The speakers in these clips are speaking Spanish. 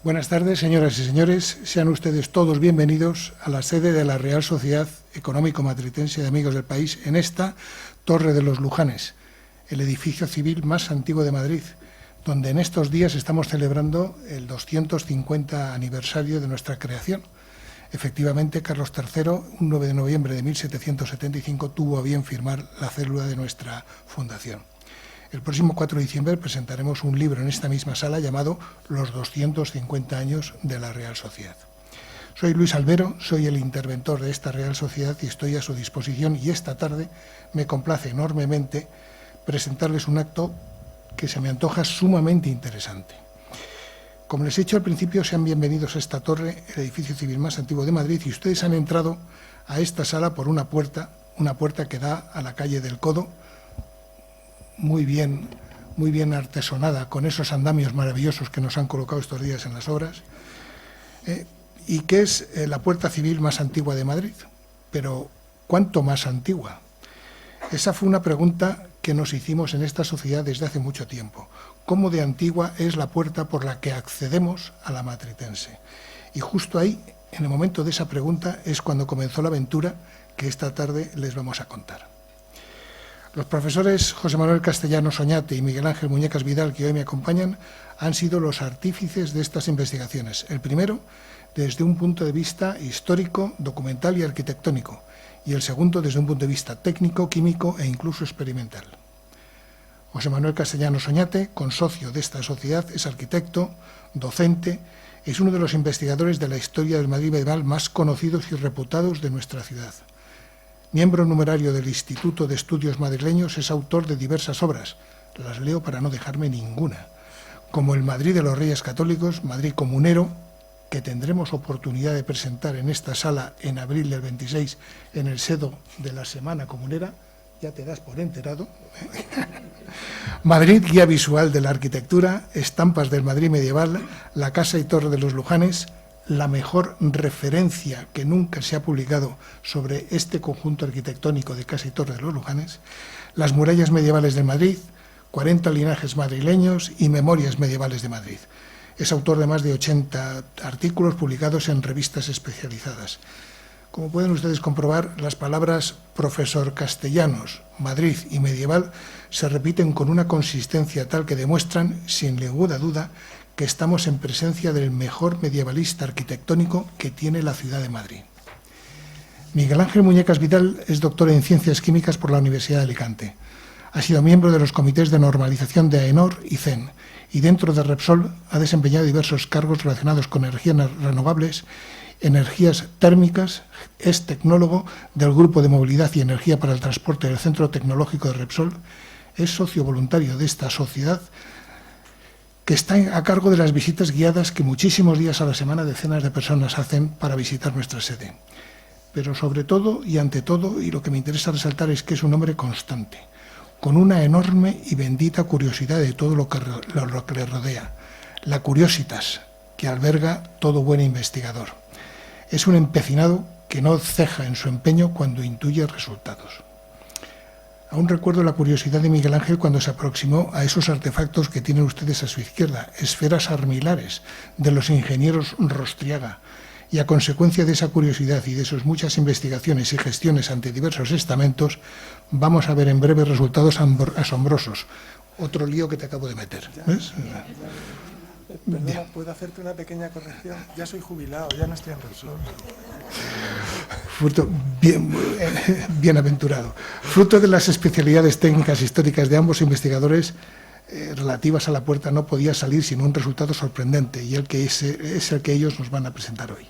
Buenas tardes, señoras y señores. Sean ustedes todos bienvenidos a la sede de la Real Sociedad Económico-Matritense de Amigos del País en esta Torre de los Lujanes, el edificio civil más antiguo de Madrid, donde en estos días estamos celebrando el 250 aniversario de nuestra creación. Efectivamente, Carlos III, un 9 de noviembre de 1775, tuvo a bien firmar la célula de nuestra fundación. El próximo 4 de diciembre presentaremos un libro en esta misma sala llamado Los 250 años de la Real Sociedad. Soy Luis Albero, soy el interventor de esta Real Sociedad y estoy a su disposición, y esta tarde me complace enormemente presentarles un acto que se me antoja sumamente interesante. Como les he dicho al principio, sean bienvenidos a esta torre, el edificio civil más antiguo de Madrid, y ustedes han entrado a esta sala por una puerta que da a la calle del Codo, muy bien artesonada, con esos andamios maravillosos que nos han colocado estos días en las obras, y que es la puerta civil más antigua de Madrid. Pero, ¿cuánto más antigua? Esa fue una pregunta que nos hicimos en esta sociedad desde hace mucho tiempo. ¿Cómo de antigua es la puerta por la que accedemos a la matritense? Y justo ahí, en el momento de esa pregunta, es cuando comenzó la aventura que esta tarde les vamos a contar. Los profesores José Manuel Castellanos Oñate y Miguel Ángel Muñecas Vidal, que hoy me acompañan, han sido los artífices de estas investigaciones. El primero, desde un punto de vista histórico, documental y arquitectónico, y el segundo, desde un punto de vista técnico, químico e incluso experimental. José Manuel Castellanos Oñate, consocio de esta sociedad, es arquitecto, docente, es uno de los investigadores de la historia del Madrid medieval más conocidos y reputados de nuestra ciudad. Miembro numerario del Instituto de Estudios Madrileños, es autor de diversas obras, las leo para no dejarme ninguna, como El Madrid de los Reyes Católicos, Madrid Comunero, que tendremos oportunidad de presentar en esta sala en abril del 26 en el seno de la Semana Comunera, ya te das por enterado. Madrid, guía visual de la arquitectura, estampas del Madrid medieval, la Casa y Torre de los Lujanes, la mejor referencia que nunca se ha publicado sobre este conjunto arquitectónico de Casa y Torre de los Lujanes, las murallas medievales de Madrid, 40 linajes madrileños y memorias medievales de Madrid. Es autor de más de 80 artículos publicados en revistas especializadas. Como pueden ustedes comprobar, las palabras profesor Castellanos, Madrid y medieval se repiten con una consistencia tal que demuestran, sin ninguna duda, que estamos en presencia del mejor medievalista arquitectónico que tiene la ciudad de Madrid. Miguel Ángel Muñecas Vidal es doctor en Ciencias Químicas por la Universidad de Alicante. Ha sido miembro de los comités de normalización de AENOR y CEN, y dentro de Repsol ha desempeñado diversos cargos relacionados con energías renovables, energías térmicas, es tecnólogo del Grupo de Movilidad y Energía para el Transporte del Centro Tecnológico de Repsol, es socio voluntario de esta sociedad, que está a cargo de las visitas guiadas que muchísimos días a la semana decenas de personas hacen para visitar nuestra sede. Pero sobre todo y ante todo, y lo que me interesa resaltar, es que es un hombre constante, con una enorme y bendita curiosidad de todo lo que le rodea, la curiositas que alberga todo buen investigador. Es un empecinado que no ceja en su empeño cuando intuye resultados. Aún recuerdo la curiosidad de Miguel Ángel cuando se aproximó a esos artefactos que tienen ustedes a su izquierda, esferas armilares de los ingenieros Rostriaga, y a consecuencia de esa curiosidad y de sus muchas investigaciones y gestiones ante diversos estamentos, vamos a ver en breve resultados asombrosos. Otro lío que te acabo de meter. ¿Ves? Perdona, ¿puedo hacerte una pequeña corrección? Ya soy jubilado, ya no estoy en Repsol. Fruto, bienaventurado. Fruto de las especialidades técnicas históricas de ambos investigadores relativas a la puerta, no podía salir sin un resultado sorprendente, y el que es el que ellos nos van a presentar hoy.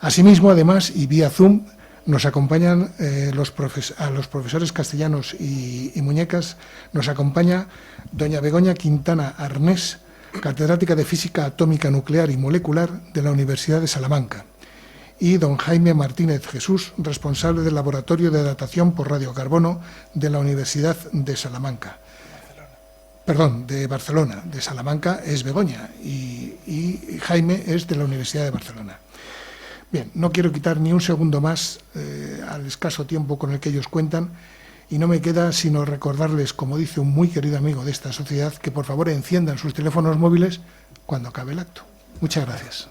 Asimismo, además, y vía Zoom, nos acompañan los profesores Castellanos y Muñecas, nos acompaña doña Begoña Quintana Arnés, catedrática de Física Atómica Nuclear y Molecular de la Universidad de Salamanca, y don Jaime Martínez Jesús, responsable del Laboratorio de Datación por Radiocarbono de la Universidad de Salamanca. Perdón, de Barcelona. De Salamanca es Begoña y Jaime es de la Universidad de Barcelona. Bien, no quiero quitar ni un segundo más al escaso tiempo con el que ellos cuentan, y no me queda sino recordarles, como dice un muy querido amigo de esta sociedad, que por favor enciendan sus teléfonos móviles cuando acabe el acto. Muchas gracias.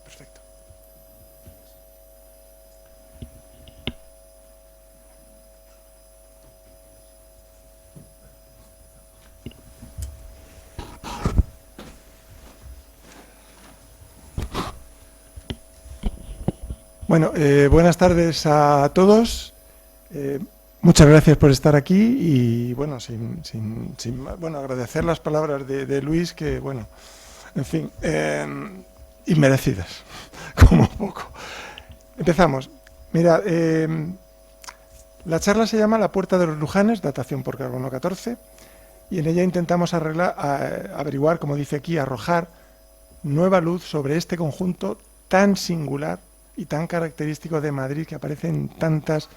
Perfecto. Bueno, buenas tardes a todos. Muchas gracias por estar aquí y, bueno, bueno, agradecer las palabras de Luis, que, bueno, en fin, inmerecidas, como poco. Empezamos. Mira, la charla se llama La puerta de los Lujanes, datación por carbono 14, y en ella intentamos averiguar, como dice aquí, arrojar nueva luz sobre este conjunto tan singular y tan característico de Madrid, que aparece en tantas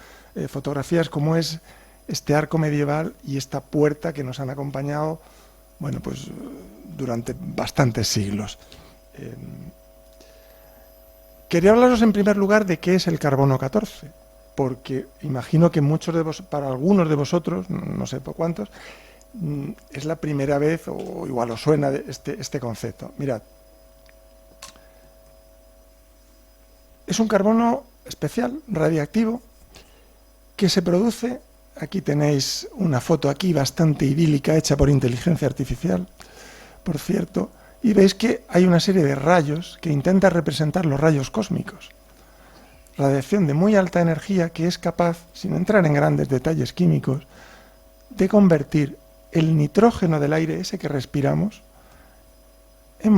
fotografías, como es este arco medieval y esta puerta que nos han acompañado, bueno, pues durante bastantes siglos. Quería hablaros en primer lugar de qué es el carbono 14, porque imagino que para algunos de vosotros, no sé por cuántos, es la primera vez, o igual os suena este concepto. Mirad, es un carbono especial, radiactivo, que se produce, aquí tenéis una foto aquí bastante idílica hecha por inteligencia artificial, por cierto, y veis que hay una serie de rayos que intentan representar los rayos cósmicos. Radiación de muy alta energía que es capaz, sin entrar en grandes detalles químicos, de convertir el nitrógeno del aire, ese que respiramos, en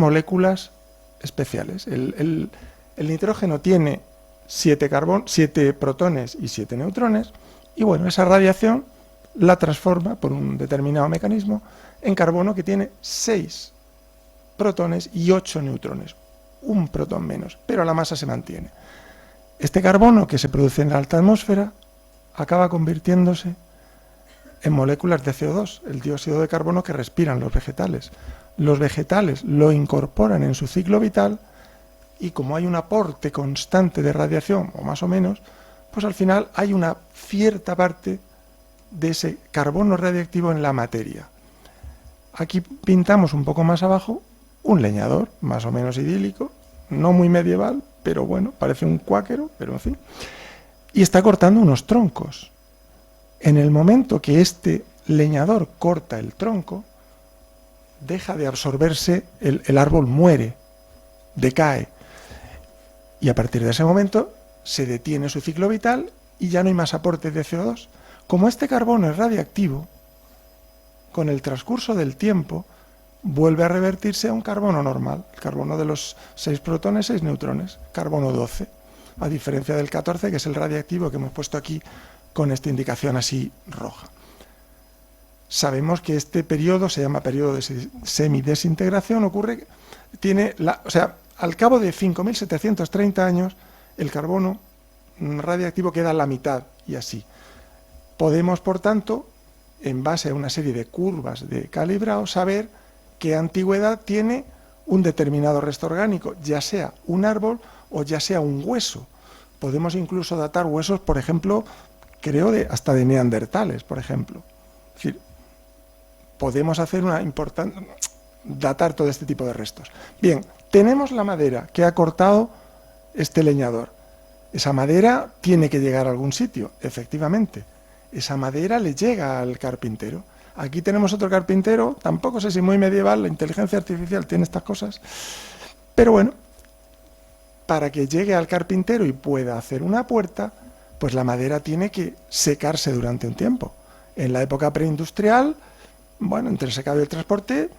especiales. El nitrógeno tiene 7 protones y 7 neutrones, y bueno, esa radiación la transforma por un determinado mecanismo en carbono que tiene 6 protones y 8 neutrones, un protón menos, pero la masa se mantiene. Este carbono que se produce en la alta atmósfera acaba convirtiéndose en moléculas de CO2, el dióxido de carbono que respiran los vegetales. Los vegetales lo incorporan en su ciclo vital y como hay un aporte constante de radiación, o más o menos, pues al final hay una cierta parte de ese carbono radiactivo en la materia. Aquí pintamos un poco más abajo un leñador, más o menos idílico, no muy medieval, pero bueno, parece un cuáquero, pero en fin, y está cortando unos troncos. En el momento que este leñador corta el tronco, deja de absorberse, el árbol muere, decae, y a partir de ese momento se detiene su ciclo vital y ya no hay más aportes de CO2. Como este carbono es radiactivo, con el transcurso del tiempo vuelve a revertirse a un carbono normal, el carbono de los 6 protones, 6 neutrones, carbono 12, a diferencia del 14, que es el radiactivo que hemos puesto aquí con esta indicación así roja. Sabemos que este periodo se llama periodo de semidesintegración, al cabo de 5.730 años, el carbono radiactivo queda a la mitad y así. Podemos, por tanto, en base a una serie de curvas de calibrado, saber qué antigüedad tiene un determinado resto orgánico, ya sea un árbol o ya sea un hueso. Podemos incluso datar huesos, por ejemplo, creo hasta de neandertales, por ejemplo. Es decir, podemos hacer datar todo este tipo de restos. Bien, tenemos la madera que ha cortado este leñador. Esa madera tiene que llegar a algún sitio, efectivamente. Esa madera le llega al carpintero. Aquí tenemos otro carpintero, tampoco sé si muy medieval, la inteligencia artificial tiene estas cosas, pero bueno, para que llegue al carpintero y pueda hacer una puerta, pues la madera tiene que secarse durante un tiempo. En la época preindustrial, bueno, entre el secado y el transporte,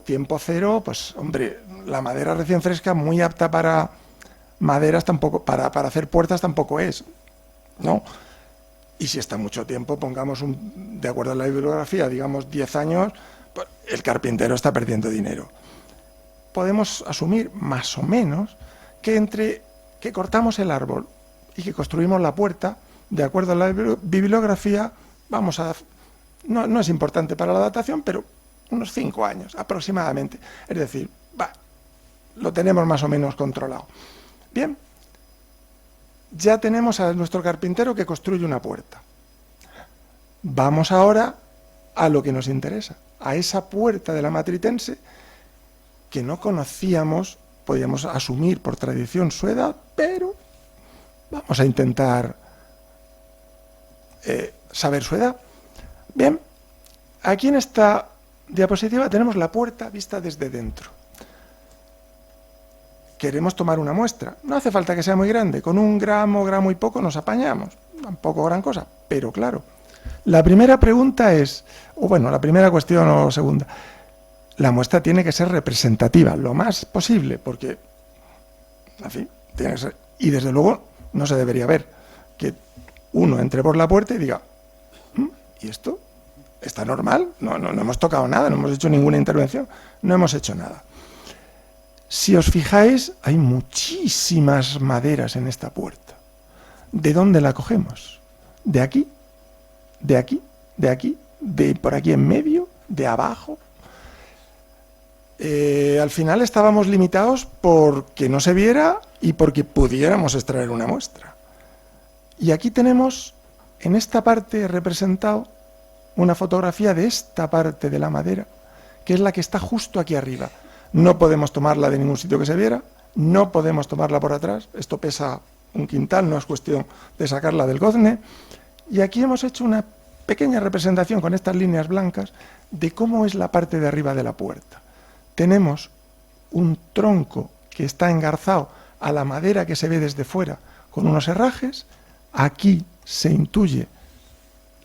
tiempo cero, pues hombre, la madera recién fresca muy apta para maderas tampoco, para hacer puertas tampoco es, ¿no? Y si está mucho tiempo, pongamos de acuerdo a la bibliografía, digamos 10 años, pues el carpintero está perdiendo dinero. Podemos asumir más o menos que entre que cortamos el árbol y que construimos la puerta, de acuerdo a la bibliografía, no es importante para la datación, pero unos 5 años aproximadamente. Es decir, lo tenemos más o menos controlado. Bien, ya tenemos a nuestro carpintero que construye una puerta. Vamos ahora a lo que nos interesa, a esa puerta de la Matritense que no conocíamos, podíamos asumir por tradición su edad, pero vamos a intentar saber su edad. Bien, aquí en esta diapositiva tenemos la puerta vista desde dentro. Queremos tomar una muestra. No hace falta que sea muy grande. Con 1 gramo, gramo y poco nos apañamos. Tampoco gran cosa. Pero claro, la primera pregunta es, la primera cuestión o segunda, la muestra tiene que ser representativa, lo más posible, porque, en fin, tiene que ser. Y desde luego no se debería ver que uno entre por la puerta y diga, ¿y esto? ¿Está normal? No hemos tocado nada, no hemos hecho ninguna intervención, no hemos hecho nada. Si os fijáis, hay muchísimas maderas en esta puerta. ¿De dónde la cogemos? ¿De aquí? ¿De aquí? ¿De aquí? ¿De por aquí en medio? ¿De abajo? Al final estábamos limitados porque no se viera y porque pudiéramos extraer una muestra. Y aquí tenemos, en esta parte representado, una fotografía de esta parte de la madera, que es la que está justo aquí arriba. No podemos tomarla de ningún sitio que se viera, no podemos tomarla por atrás, esto pesa 1 quintal, no es cuestión de sacarla del gozne, y aquí hemos hecho una pequeña representación con estas líneas blancas de cómo es la parte de arriba de la puerta. Tenemos un tronco que está engarzado a la madera que se ve desde fuera con unos herrajes, aquí se intuye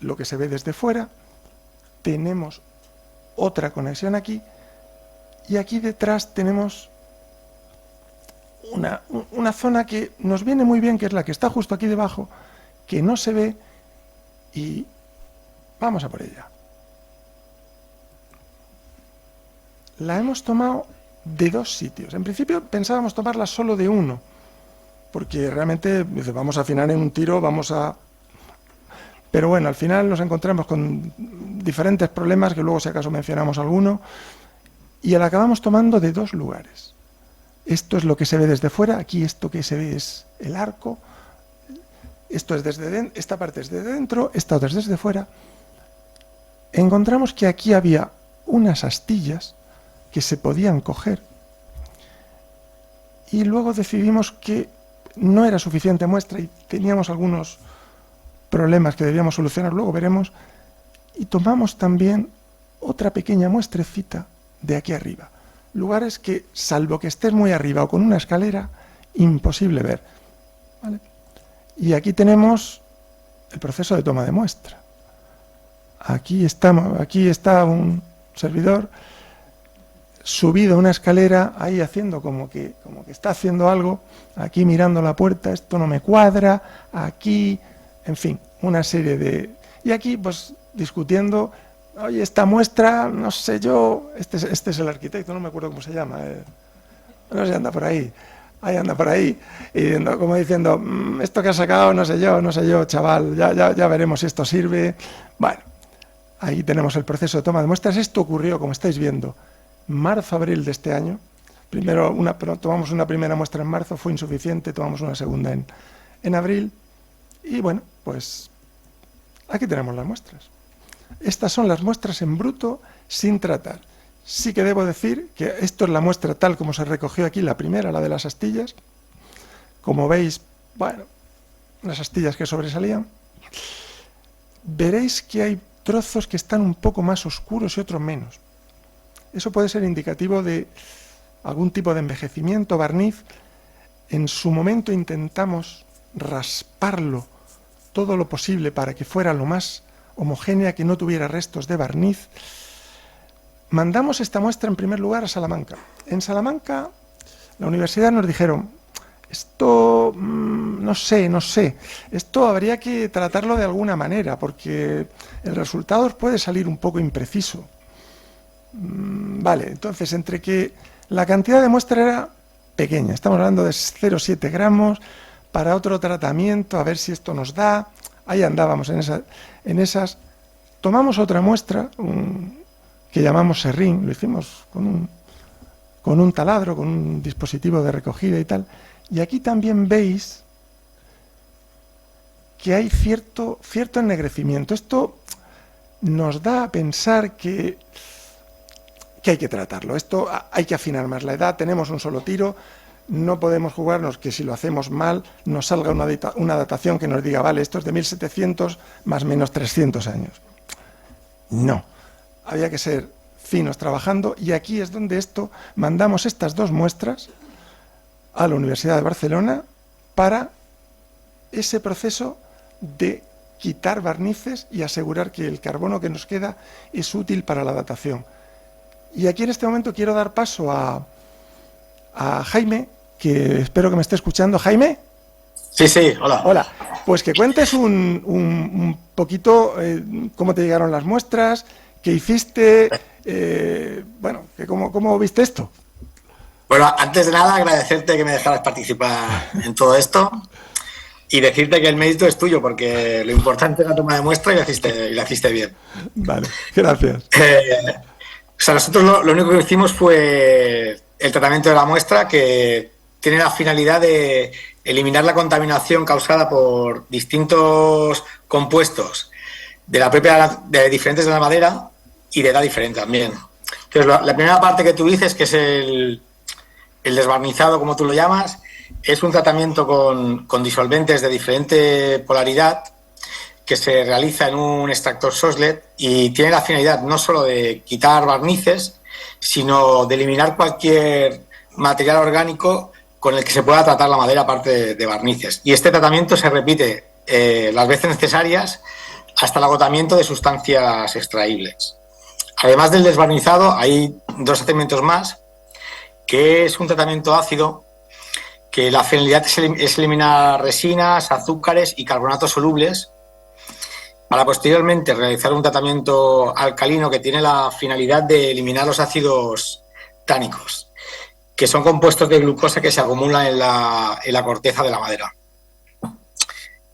lo que se ve desde fuera, tenemos otra conexión aquí, y aquí detrás tenemos una zona que nos viene muy bien, que es la que está justo aquí debajo, que no se ve, y vamos a por ella. La hemos tomado de 2 sitios. En principio pensábamos tomarla solo de uno, porque realmente vamos a afinar en un tiro, pero bueno, al final nos encontramos con diferentes problemas, que luego si acaso mencionamos alguno, y la acabamos tomando de 2 lugares. Esto es lo que se ve desde fuera, aquí esto que se ve es el arco, esto es desde dentro, esta parte es desde dentro, esta otra es desde fuera. Encontramos que aquí había unas astillas que se podían coger, y luego decidimos que no era suficiente muestra y teníamos algunos problemas que debíamos solucionar, luego veremos, y tomamos también otra pequeña muestrecita de aquí arriba. Lugares que, salvo que estés muy arriba o con una escalera, imposible ver. ¿Vale? Y aquí tenemos el proceso de toma de muestra. Aquí está un servidor subido a una escalera, ahí haciendo como que está haciendo algo, aquí mirando la puerta, esto no me cuadra, aquí, en fin, una serie de... Y aquí, pues, discutiendo, oye, esta muestra, no sé yo, este es el arquitecto, no me acuerdo cómo se llama, no sé, anda por ahí, y como diciendo, esto que has sacado, no sé yo, chaval, ya veremos si esto sirve. Bueno, ahí tenemos el proceso de toma de muestras. Esto ocurrió, como estáis viendo, marzo-abril de este año. Primero tomamos una primera muestra en marzo, fue insuficiente, tomamos una segunda en abril, y bueno, pues aquí tenemos las muestras. Estas son las muestras en bruto, sin tratar. Sí que debo decir que esto es la muestra tal como se recogió aquí, la primera, la de las astillas. Como veis, bueno, las astillas que sobresalían. Veréis que hay trozos que están un poco más oscuros y otros menos. Eso puede ser indicativo de algún tipo de envejecimiento, barniz. En su momento intentamos rasparlo todo lo posible para que fuera lo más homogénea, que no tuviera restos de barniz. Mandamos esta muestra en primer lugar a Salamanca. En Salamanca, la universidad nos dijeron, Esto, no sé. Esto habría que tratarlo de alguna manera, porque el resultado os puede salir un poco impreciso. Vale, entonces, entre que la cantidad de muestra era pequeña, estamos hablando de 0,7 gramos, para otro tratamiento, a ver si esto nos da, ahí andábamos en esas. Tomamos otra muestra, que llamamos serrín, lo hicimos con un taladro, con un dispositivo de recogida y tal, y aquí también veis que hay cierto ennegrecimiento. Esto nos da a pensar que hay que tratarlo. Esto hay que afinar más la edad, tenemos un solo tiro, no podemos jugarnos que si lo hacemos mal nos salga una datación que nos diga, vale, esto es de 1700 más o menos 300 años. No, había que ser finos trabajando, y aquí es donde mandamos estas 2 muestras a la Universidad de Barcelona para ese proceso de quitar barnices y asegurar que el carbono que nos queda es útil para la datación. Y aquí en este momento quiero dar paso a Jaime, que espero que me esté escuchando. ¿Jaime? Sí, hola. Hola, pues que cuentes un poquito cómo te llegaron las muestras, qué hiciste, ¿cómo viste esto? Bueno, antes de nada agradecerte que me dejaras participar en todo esto y decirte que el mérito es tuyo, porque lo importante es la toma de muestra y la hiciste bien. Vale, gracias. Nosotros lo único que hicimos fue el tratamiento de la muestra, que tiene la finalidad de eliminar la contaminación causada por distintos compuestos de diferentes de la madera y de edad diferente también. Entonces, la primera parte que tú dices, que es el desbarnizado, como tú lo llamas, es un tratamiento con disolventes de diferente polaridad que se realiza en un extractor Soslet, y tiene la finalidad no solo de quitar barnices, sino de eliminar cualquier material orgánico con el que se pueda tratar la madera aparte de barnices. Y este tratamiento se repite las veces necesarias hasta el agotamiento de sustancias extraíbles. Además del desbarnizado, hay 2 tratamientos más, que es un tratamiento ácido, que la finalidad es eliminar resinas, azúcares y carbonatos solubles, para posteriormente realizar un tratamiento alcalino que tiene la finalidad de eliminar los ácidos tánicos, que son compuestos de glucosa que se acumulan en la corteza de la madera.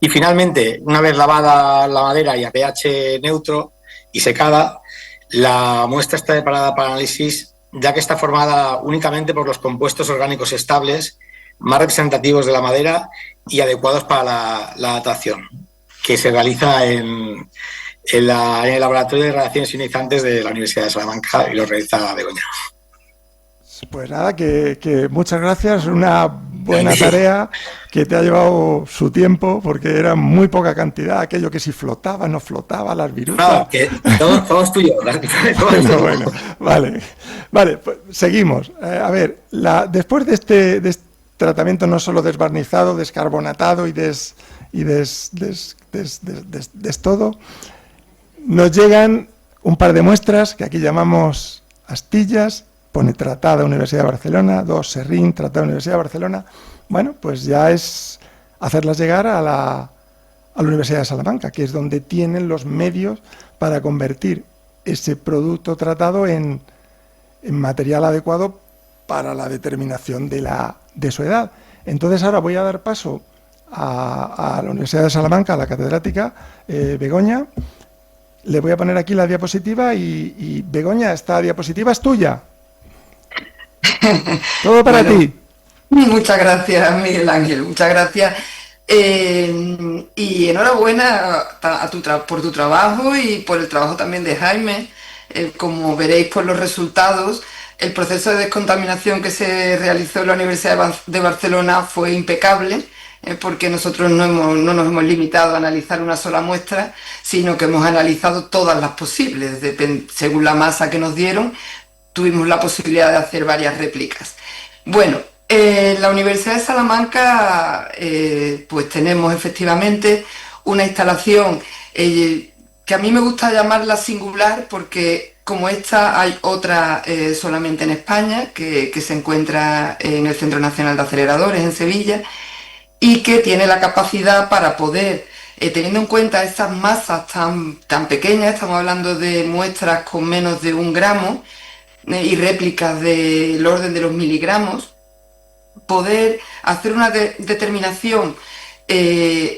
Y finalmente, una vez lavada la madera y a pH neutro y secada, la muestra está preparada para análisis, ya que está formada únicamente por los compuestos orgánicos estables más representativos de la madera y adecuados para la datación, que se realiza en el Laboratorio de Radiaciones Ionizantes de la Universidad de Salamanca, y lo realiza Begoña. Pues nada, que muchas gracias, una buena tarea que te ha llevado su tiempo, porque era muy poca cantidad, aquello que si flotaba, no flotaba, las virutas. No, que todo es tuyo. Bueno, vale, pues seguimos. A ver, después de este tratamiento no solo desbarnizado, descarbonatado y todo, nos llegan un par de muestras que aquí llamamos astillas. Pone tratada Universidad de Barcelona, 2 serrín, tratada Universidad de Barcelona. Bueno, pues ya es hacerlas llegar a la Universidad de Salamanca, que es donde tienen los medios para convertir ese producto tratado en material adecuado para la determinación de su edad. Entonces ahora voy a dar paso a la Universidad de Salamanca, a la catedrática Begoña. Le voy a poner aquí la diapositiva y Begoña, esta diapositiva es tuya. Todo para ti. Muchas gracias, Miguel Ángel, muchas gracias. Y enhorabuena por tu trabajo y por el trabajo también de Jaime. Como veréis por los resultados, el proceso de descontaminación que se realizó en la Universidad de Barcelona fue impecable, porque nosotros no nos hemos limitado a analizar una sola muestra, sino que hemos analizado todas las posibles. Según la masa que nos dieron, tuvimos la posibilidad de hacer varias réplicas. Bueno, en la Universidad de Salamanca pues tenemos efectivamente una instalación que a mí me gusta llamarla singular, porque como esta hay otra solamente en España, que se encuentra en el Centro Nacional de Aceleradores en Sevilla, y que tiene la capacidad para poder, teniendo en cuenta estas masas tan pequeñas, estamos hablando de muestras con menos de 1 gramo y réplicas del orden de los miligramos, poder hacer una determinación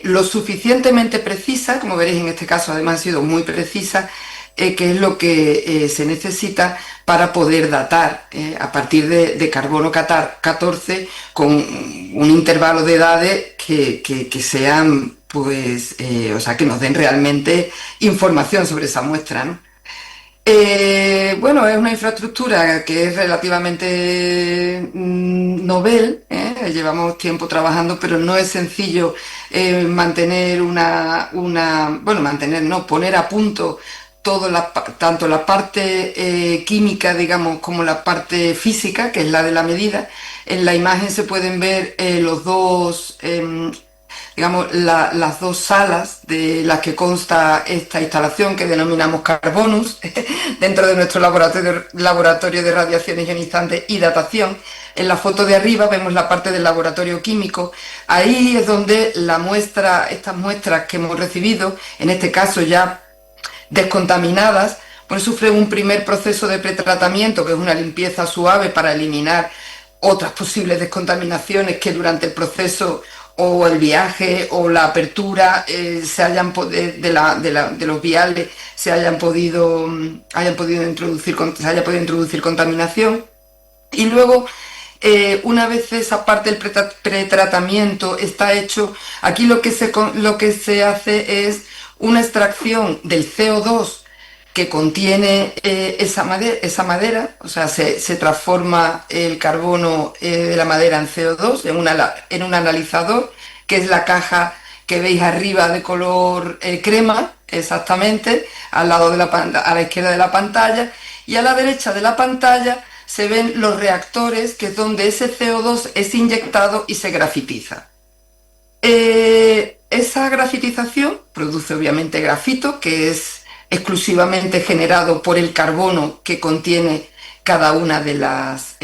lo suficientemente precisa, como veréis en este caso además ha sido muy precisa, que es lo que se necesita para poder datar a partir de carbono 14 con un intervalo de edades que sean, pues, o sea, que nos den realmente información sobre esa muestra, ¿no? Bueno, es una infraestructura que es relativamente novel, llevamos tiempo trabajando, pero no es sencillo mantener poner a punto tanto la parte química, digamos, como la parte física, que es la de la medida. En la imagen se pueden ver los dos, digamos, las dos salas de las que consta esta instalación que denominamos Carbonus, dentro de nuestro laboratorio de radiaciones ionizantes y datación. En la foto de arriba vemos la parte del laboratorio químico. Ahí es donde estas muestras que hemos recibido, en este caso ya descontaminadas, pues sufren un primer proceso de pretratamiento, que es una limpieza suave para eliminar otras posibles descontaminaciones que durante el proceso o el viaje o la apertura de los viales se haya podido introducir contaminación. Y luego, una vez esa parte del pretratamiento está hecho, aquí lo que se hace es una extracción del CO2 que contiene esa madera, o sea, se transforma el carbono de la madera en CO2 en un analizador, que es la caja que veis arriba de color crema, exactamente, a la izquierda de la pantalla, y a la derecha de la pantalla se ven los reactores, que es donde ese CO2 es inyectado y se grafitiza. Esa grafitización produce obviamente grafito, que es exclusivamente generado por el carbono que contiene cada una de las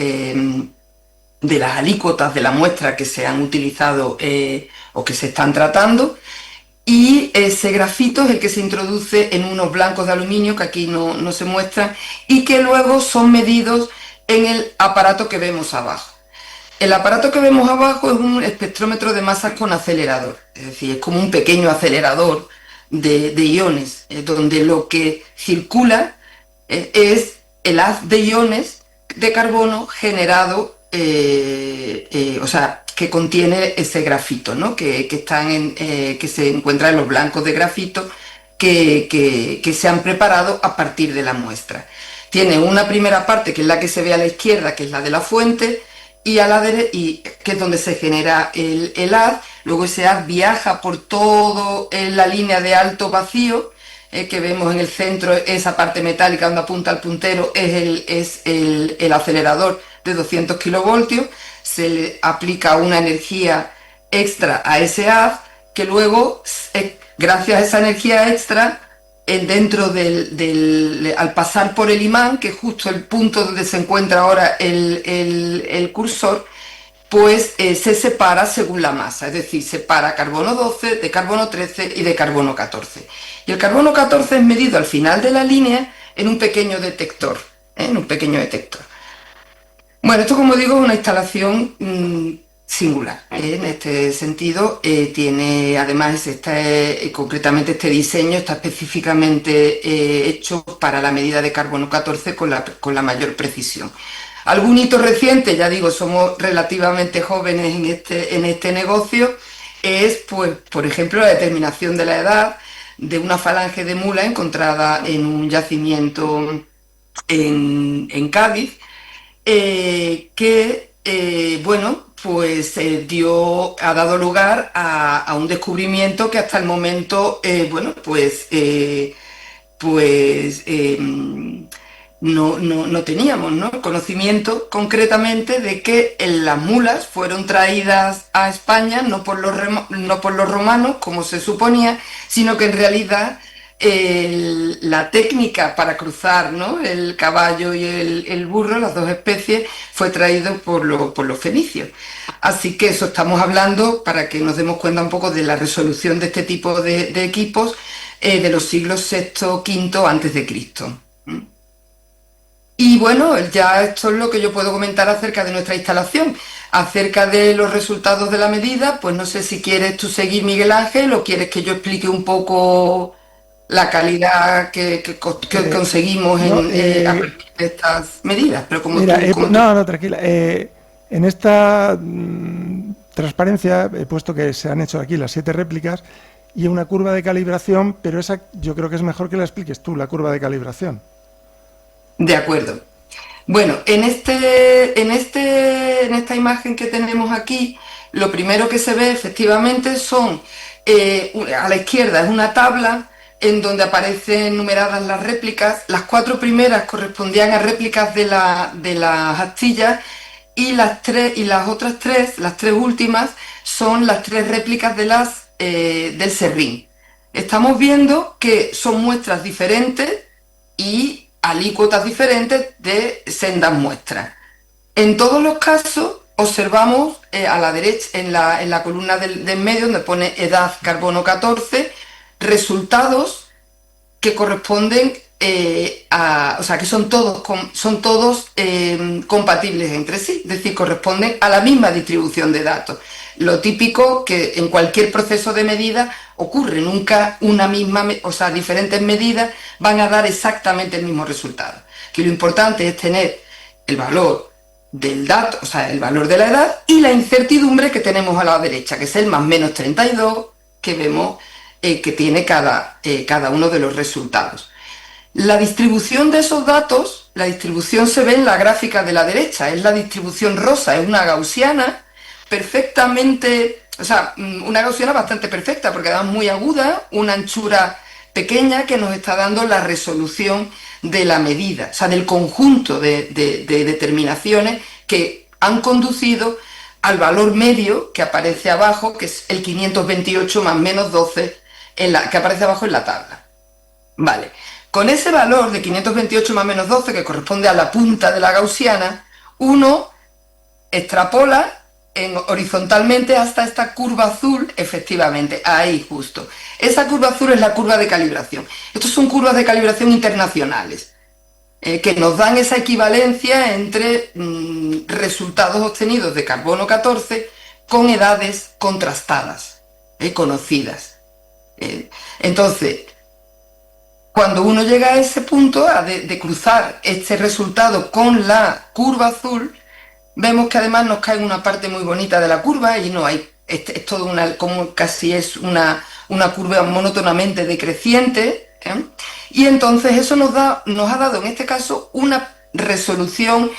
alícuotas de la muestra que se han utilizado o que se están tratando, y ese grafito es el que se introduce en unos blancos de aluminio que aquí no se muestran y que luego son medidos en el aparato que vemos abajo. El aparato que vemos abajo es un espectrómetro de masas con acelerador, es decir, es como un pequeño acelerador de iones, donde lo que circula es el haz de iones de carbono generado, o sea, que contiene ese grafito, ¿no? que se encuentra en los blancos de grafito que se han preparado a partir de la muestra. Tiene una primera parte, que es la que se ve a la izquierda, que es la de la fuente, y a la derecha, que es donde se genera el haz. Luego ese haz viaja por toda la línea de alto vacío, que vemos en el centro, esa parte metálica donde apunta el puntero, es el acelerador de 200 kilovoltios. Se le aplica una energía extra a ese haz, que luego, gracias a esa energía extra, al pasar por el imán, que es justo el punto donde se encuentra ahora el cursor, pues se separa según la masa, es decir, separa carbono 12 de carbono 13 y de carbono 14. Y el carbono 14 es medido al final de la línea en un pequeño detector, Bueno, esto, como digo, es una instalación singular. En este sentido, tiene además concretamente este diseño está específicamente hecho para la medida de carbono 14 con la mayor precisión. Algún hito reciente, ya digo, somos relativamente jóvenes en este negocio, es, pues, por ejemplo, la determinación de la edad de una falange de mula encontrada en un yacimiento en Cádiz, bueno, pues ha dado lugar a un descubrimiento que hasta el momento, bueno, pues no teníamos, ¿no? Conocimiento concretamente de que las mulas fueron traídas a España no por los romanos, como se suponía, sino que en realidad la técnica para cruzar, ¿no?, el caballo y el burro, las dos especies, fue traído por los fenicios. Así que eso estamos hablando, para que nos demos cuenta un poco de la resolución de este tipo de equipos, de los siglos VI, V antes de Cristo. Y bueno, ya esto es lo que yo puedo comentar acerca de nuestra instalación. Acerca de los resultados de la medida, pues no sé si quieres tú seguir, Miguel Ángel, o quieres que yo explique un poco la calidad que conseguimos a partir de estas medidas. Pero como mira, tú, tranquila. En esta transparencia he puesto que se han hecho aquí las 7 réplicas y una curva de calibración, pero esa yo creo que es mejor que la expliques tú, la curva de calibración. De acuerdo. Bueno, en esta imagen que tenemos aquí, lo primero que se ve efectivamente son, a la izquierda es una tabla en donde aparecen numeradas las réplicas. Las 4 primeras correspondían a réplicas de las astillas y las otras 3, las 3 últimas, son las 3 réplicas del serrín. Estamos viendo que son muestras diferentes y alícuotas diferentes de sendas muestras. En todos los casos observamos a la derecha, en la columna del medio, donde pone edad carbono 14, resultados que corresponden o sea, que son todos compatibles entre sí, es decir, corresponden a la misma distribución de datos. Lo típico que en cualquier proceso de medida ocurre, nunca una misma, o sea, diferentes medidas van a dar exactamente el mismo resultado. Que lo importante es tener el valor del dato, o sea, el valor de la edad y la incertidumbre que tenemos a la derecha, que es el más menos 32 que vemos que tiene cada uno de los resultados. La distribución de esos datos, la distribución se ve en la gráfica de la derecha, es la distribución rosa, es una gaussiana perfectamente, o sea, una gaussiana bastante perfecta, porque además muy aguda, una anchura pequeña que nos está dando la resolución de la medida, o sea, del conjunto de determinaciones que han conducido al valor medio que aparece abajo, que es el 528 más menos 12, que aparece abajo en la tabla. Vale, con ese valor de 528 más menos 12, que corresponde a la punta de la gaussiana, uno extrapola horizontalmente hasta esta curva azul, efectivamente, ahí justo. Esa curva azul es la curva de calibración. Estas son curvas de calibración internacionales, que nos dan esa equivalencia entre resultados obtenidos de carbono 14 con edades contrastadas, conocidas. Entonces, cuando uno llega a ese punto de cruzar este resultado con la curva azul, vemos que además nos cae una parte muy bonita de la curva y no hay, es todo como casi es una curva monótonamente decreciente, y entonces eso nos ha dado en este caso una resolución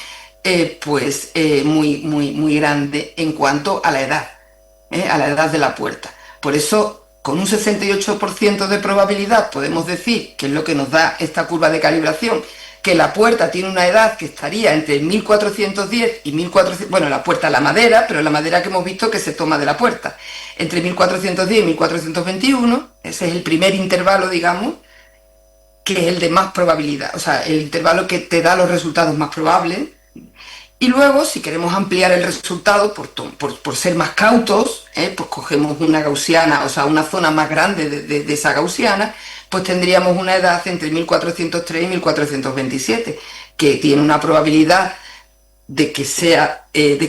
muy grande en cuanto a la edad de la puerta. Por eso, con un 68% de probabilidad podemos decir, que es lo que nos da esta curva de calibración, que la puerta tiene una edad que estaría entre 1410 y 1400, bueno, la puerta, la madera, pero la madera que hemos visto que se toma de la puerta, entre 1410 y 1421, ese es el primer intervalo, digamos, que es el de más probabilidad, o sea, el intervalo que te da los resultados más probables. Y luego, si queremos ampliar el resultado, por ser más cautos, pues cogemos una gaussiana, o sea, una zona más grande de esa gaussiana, pues tendríamos una edad entre 1403 y 1427, que tiene una probabilidad de que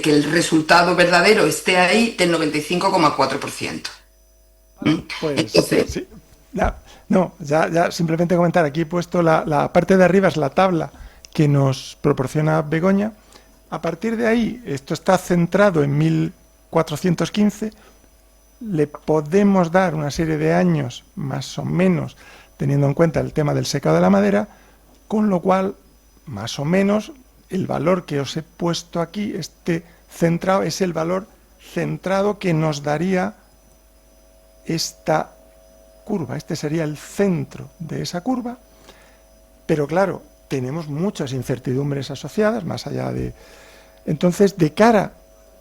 el resultado verdadero esté ahí del 95,4%. Pues entonces, sí. Ya simplemente comentar, aquí he puesto la parte de arriba, es la tabla que nos proporciona Begoña. A partir de ahí, esto está centrado en 1415, le podemos dar una serie de años, más o menos, teniendo en cuenta el tema del secado de la madera, con lo cual, más o menos, el valor que os he puesto aquí, este centrado, es el valor centrado que nos daría esta curva. Este sería el centro de esa curva, pero claro, tenemos muchas incertidumbres asociadas, más allá de... Entonces, de cara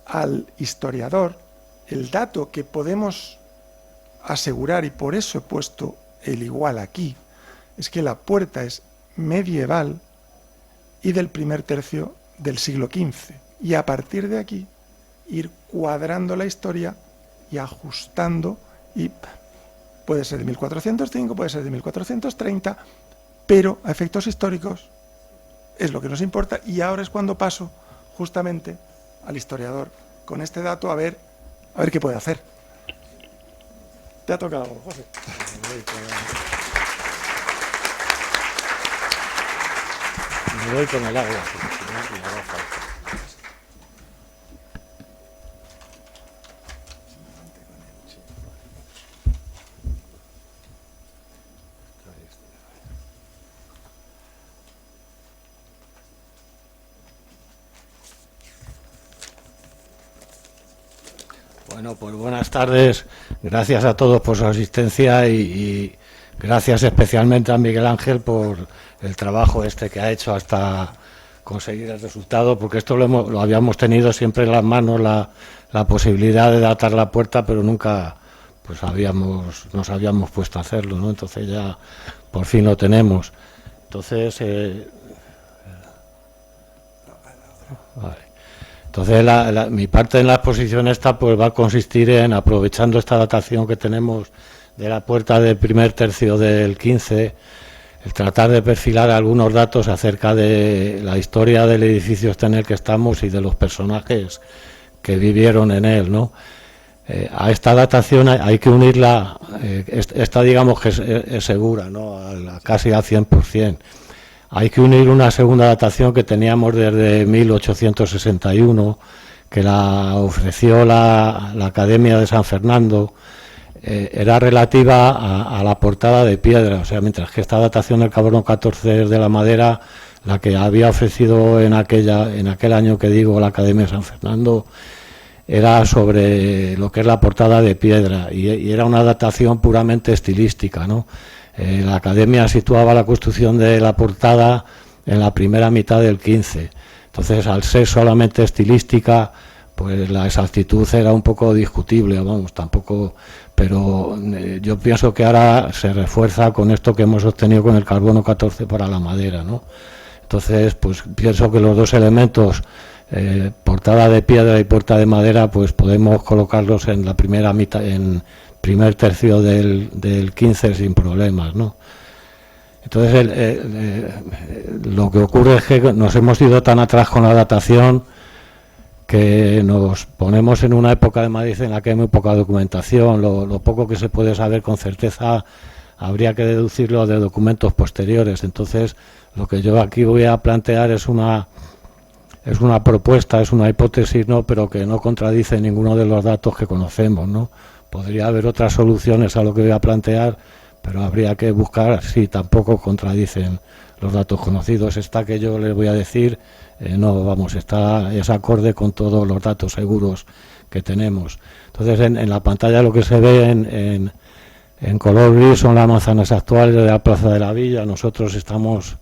al historiador, el dato que podemos asegurar, y por eso he puesto el igual aquí, es que la puerta es medieval y del primer tercio del siglo XV. Y a partir de aquí, ir cuadrando la historia y ajustando, y puede ser de 1405, puede ser de 1430, pero a efectos históricos es lo que nos importa, y ahora es cuando paso justamente al historiador con este dato a ver qué puede hacer. Te ha tocado, José. Me voy con el agua. Bueno, pues buenas tardes. Gracias a todos por su asistencia y gracias especialmente a Miguel Ángel por el trabajo que ha hecho hasta conseguir el resultado, porque esto lo habíamos tenido siempre en las manos, la posibilidad de datar la puerta, pero nunca pues nos habíamos puesto a hacerlo, ¿no? Entonces ya por fin lo tenemos. Entonces, vale. Entonces mi parte en la exposición esta pues va a consistir en, aprovechando esta datación que tenemos de la puerta del primer tercio del 15, el tratar de perfilar algunos datos acerca de la historia del edificio en el que estamos y de los personajes que vivieron en él, ¿no? A esta datación hay que unirla, esta digamos que es segura, ¿no? Casi al 100%. Hay que unir una segunda datación que teníamos desde 1861, que la ofreció la Academia de San Fernando. Era relativa a la portada de piedra, o sea, mientras que esta datación del carbono 14 es de la madera, la que había ofrecido en aquel año que digo la Academia de San Fernando era sobre lo que es la portada de piedra, y era una datación puramente estilística, ¿no? La Academia situaba la construcción de la portada en la primera mitad del 15. Entonces, al ser solamente estilística, pues la exactitud era un poco discutible, vamos, tampoco, pero yo pienso que ahora se refuerza con esto que hemos obtenido con el carbono 14 para la madera, ¿no? Entonces, pues pienso que los dos elementos, portada de piedra y puerta de madera, pues podemos colocarlos en la primera mitad, en primer tercio del 15 sin problemas, ¿no? Entonces, lo que ocurre es que nos hemos ido tan atrás con la datación que nos ponemos en una época de Madrid en la que hay muy poca documentación. Lo poco que se puede saber con certeza habría que deducirlo de documentos posteriores. Entonces, lo que yo aquí voy a plantear es una propuesta, es una hipótesis, ¿no? Pero que no contradice ninguno de los datos que conocemos, ¿no? Podría haber otras soluciones a lo que voy a plantear, pero habría que buscar si tampoco contradicen los datos conocidos. Esta que yo les voy a decir, es acorde con todos los datos seguros que tenemos. Entonces, en la pantalla lo que se ve en color gris son las manzanas actuales de la Plaza de la Villa. Nosotros estamos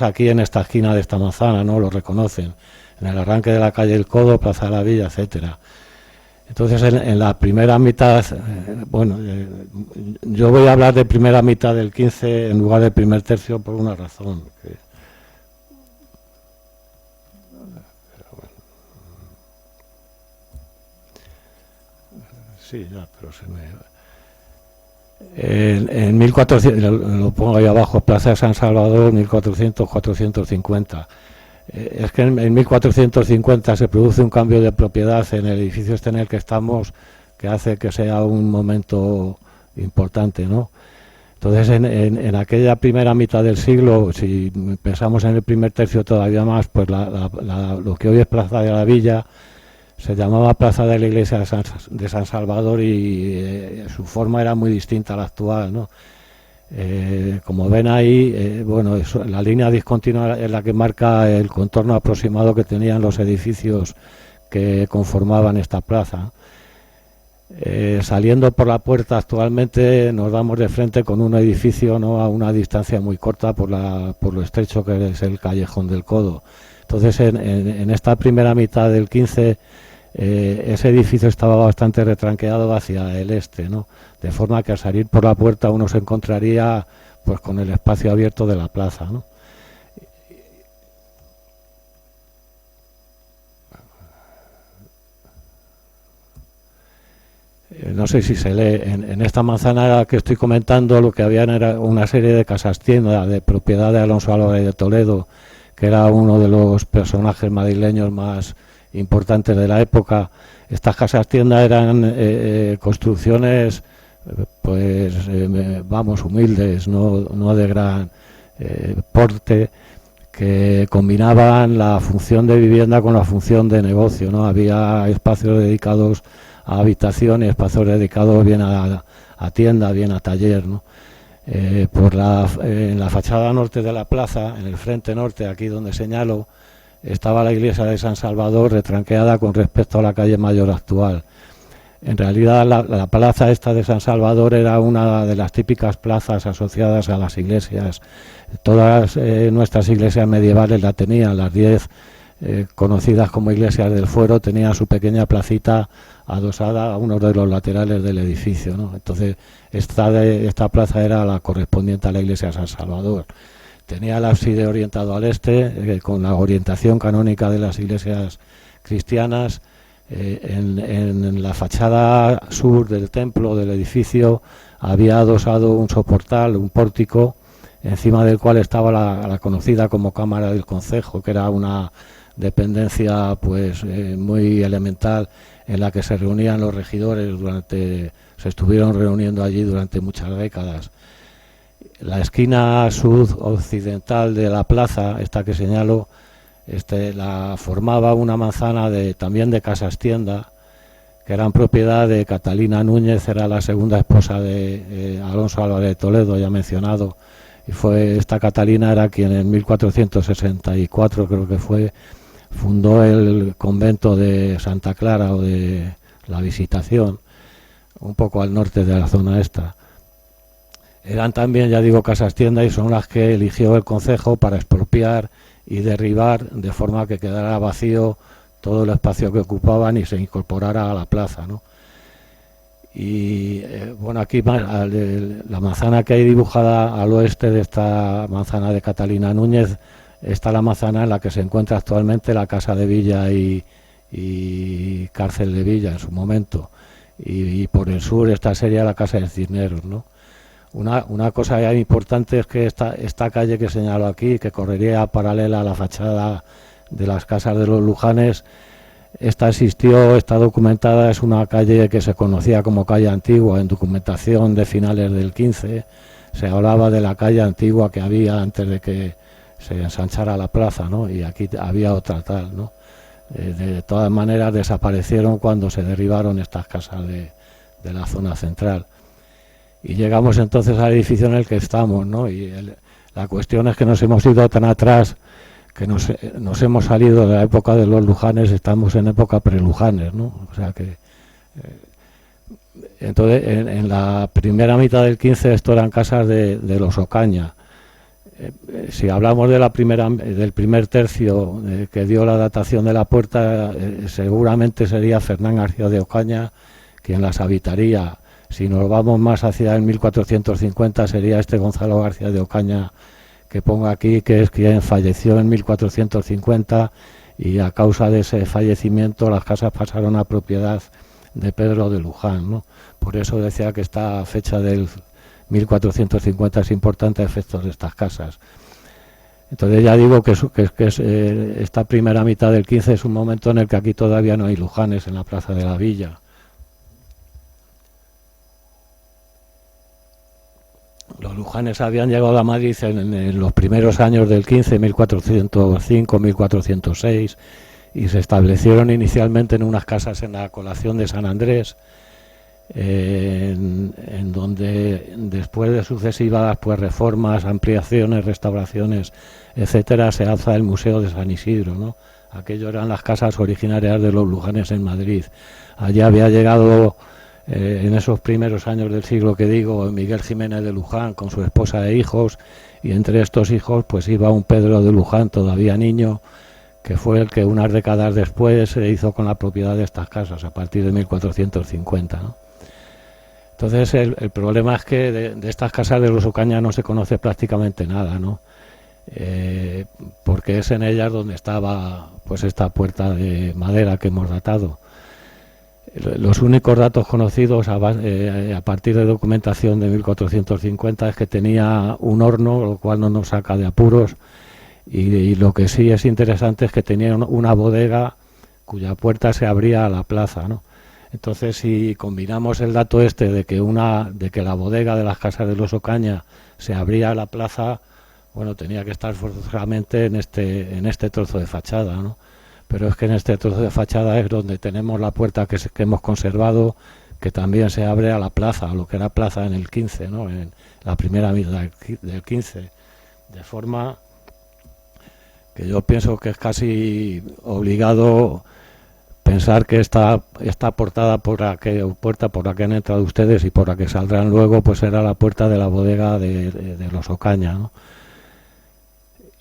aquí en esta esquina de esta manzana, ¿no? Lo reconocen. En el arranque de la calle El Codo, Plaza de la Villa, etcétera. Entonces, en la primera mitad, yo voy a hablar de primera mitad del 15 en lugar de primer tercio por una razón. Sí, ya, pero se me... En 1400, lo pongo ahí abajo, Plaza de San Salvador, 1400-450. Es que en 1450 se produce un cambio de propiedad en el edificio en el que estamos, que hace que sea un momento importante, ¿no? Entonces, en aquella primera mitad del siglo, si pensamos en el primer tercio todavía más, pues lo que hoy es Plaza de la Villa se llamaba Plaza de la Iglesia de San Salvador, y su forma era muy distinta a la actual, ¿no? Como ven ahí, la línea discontinua es la que marca el contorno aproximado que tenían los edificios que conformaban esta plaza. Saliendo por la puerta actualmente nos damos de frente con un edificio, ¿no?, a una distancia muy corta por lo estrecho que es el Callejón del Codo. Entonces, en esta primera mitad del 15, ese edificio estaba bastante retranqueado hacia el este, ¿no? De forma que al salir por la puerta uno se encontraría pues con el espacio abierto de la plaza, ¿no? no sé si se lee, en esta manzana que estoy comentando lo que habían era una serie de casas tiendas de propiedad de Alonso Álvarez de Toledo, que era uno de los personajes madrileños más importantes de la época. Estas casas tiendas eran construcciones pues vamos, humildes, no de gran porte, que combinaban la función de vivienda con la función de negocio, ¿no? Había espacios dedicados a habitación y espacios dedicados bien a tienda, bien a taller, ¿no? En la fachada norte de la plaza, en el frente norte, aquí donde señalo, estaba la iglesia de San Salvador retranqueada con respecto a la calle Mayor actual. En realidad la plaza esta de San Salvador era una de las típicas plazas asociadas a las iglesias. Todas nuestras iglesias medievales la tenían, las 10 conocidas como iglesias del Fuero tenían su pequeña placita adosada a uno de los laterales del edificio, ¿no? Entonces esta plaza era la correspondiente a la iglesia de San Salvador. Tenía el ábside orientado al este, con la orientación canónica de las iglesias cristianas. En la fachada sur del templo, del edificio, había adosado un soportal, un pórtico, encima del cual estaba la conocida como Cámara del Concejo, que era una dependencia pues muy elemental en la que se reunían los regidores se estuvieron reuniendo allí durante muchas décadas. La esquina sudoccidental de la plaza, esta que señalo, la formaba una manzana también de casas tienda, que eran propiedad de Catalina Núñez, era la segunda esposa de Alonso Álvarez de Toledo, ya mencionado, y esta Catalina era quien en 1464 creo que fundó el convento de Santa Clara o de la Visitación, un poco al norte de la zona esta. Eran también, ya digo, casas tienda, y son las que eligió el concejo para expropiar y derribar de forma que quedara vacío todo el espacio que ocupaban y se incorporara a la plaza, ¿no? Y bueno, aquí la manzana que hay dibujada al oeste de esta manzana de Catalina Núñez está la manzana en la que se encuentra actualmente la Casa de Villa y Cárcel de Villa en su momento, y por el sur esta sería la Casa de Cisneros, ¿no? Una cosa ya importante es que esta calle que señalo aquí, que correría paralela a la fachada de las casas de los Lujanes, esta existió, está documentada, es una calle que se conocía como calle antigua. En documentación de finales del 15 se hablaba de la calle antigua que había antes de que se ensanchara la plaza, ¿no? Y aquí había otra tal, ¿no? De todas maneras desaparecieron cuando se derribaron estas casas de la zona central. Y llegamos entonces al edificio en el que estamos, ¿no? Y la cuestión es que nos hemos ido tan atrás que nos hemos salido de la época de los Lujanes, estamos en época pre-Lujanes, ¿no? O sea que entonces en la primera mitad del 15 esto eran casas de los Ocaña. Si hablamos de del primer tercio que dio la datación de la puerta, seguramente sería Fernán García de Ocaña quien las habitaría. Si nos vamos más hacia el 1450 sería Gonzalo García de Ocaña, que pongo aquí, que es quien falleció en 1450, y a causa de ese fallecimiento las casas pasaron a propiedad de Pedro de Luján, ¿no? Por eso decía que esta fecha del 1450 es importante a efectos de estas casas. Entonces ya digo que esta primera mitad del 15 es un momento en el que aquí todavía no hay Lujanes en la Plaza de la Villa. Los Lujanes habían llegado a Madrid en los primeros años del 15, 1405, 1406, y se establecieron inicialmente en unas casas en la Colación de San Andrés, en donde después de sucesivas reformas, ampliaciones, restauraciones, etcétera, se alza el Museo de San Isidro, ¿no? Aquello eran las casas originarias de los Lujanes en Madrid. Allí había llegado en esos primeros años del siglo que digo, Miguel Jiménez de Luján con su esposa e hijos, y entre estos hijos pues iba un Pedro de Luján todavía niño, que fue el que unas décadas después se hizo con la propiedad de estas casas a partir de 1450, ¿no? Entonces el problema es que de estas casas de los Ocaña no se conoce prácticamente nada, ¿no? Porque es en ellas donde estaba pues esta puerta de madera que hemos datado. Los únicos datos conocidos a partir de documentación de 1450 es que tenía un horno, lo cual no nos saca de apuros, y lo que sí es interesante es que tenía una bodega cuya puerta se abría a la plaza, ¿no? Entonces, si combinamos el dato este de que la bodega de las Casas de los Ocaña se abría a la plaza, bueno, tenía que estar forzosamente en este trozo de fachada, ¿no? Pero es que en este trozo de fachada es donde tenemos la puerta que hemos conservado, que también se abre a la plaza, a lo que era plaza en el 15, ¿no? En la primera mitad del 15, de forma que yo pienso que es casi obligado pensar que esta portada puerta por la que han entrado ustedes y por la que saldrán luego, pues era la puerta de la bodega de los Ocaña, ¿no?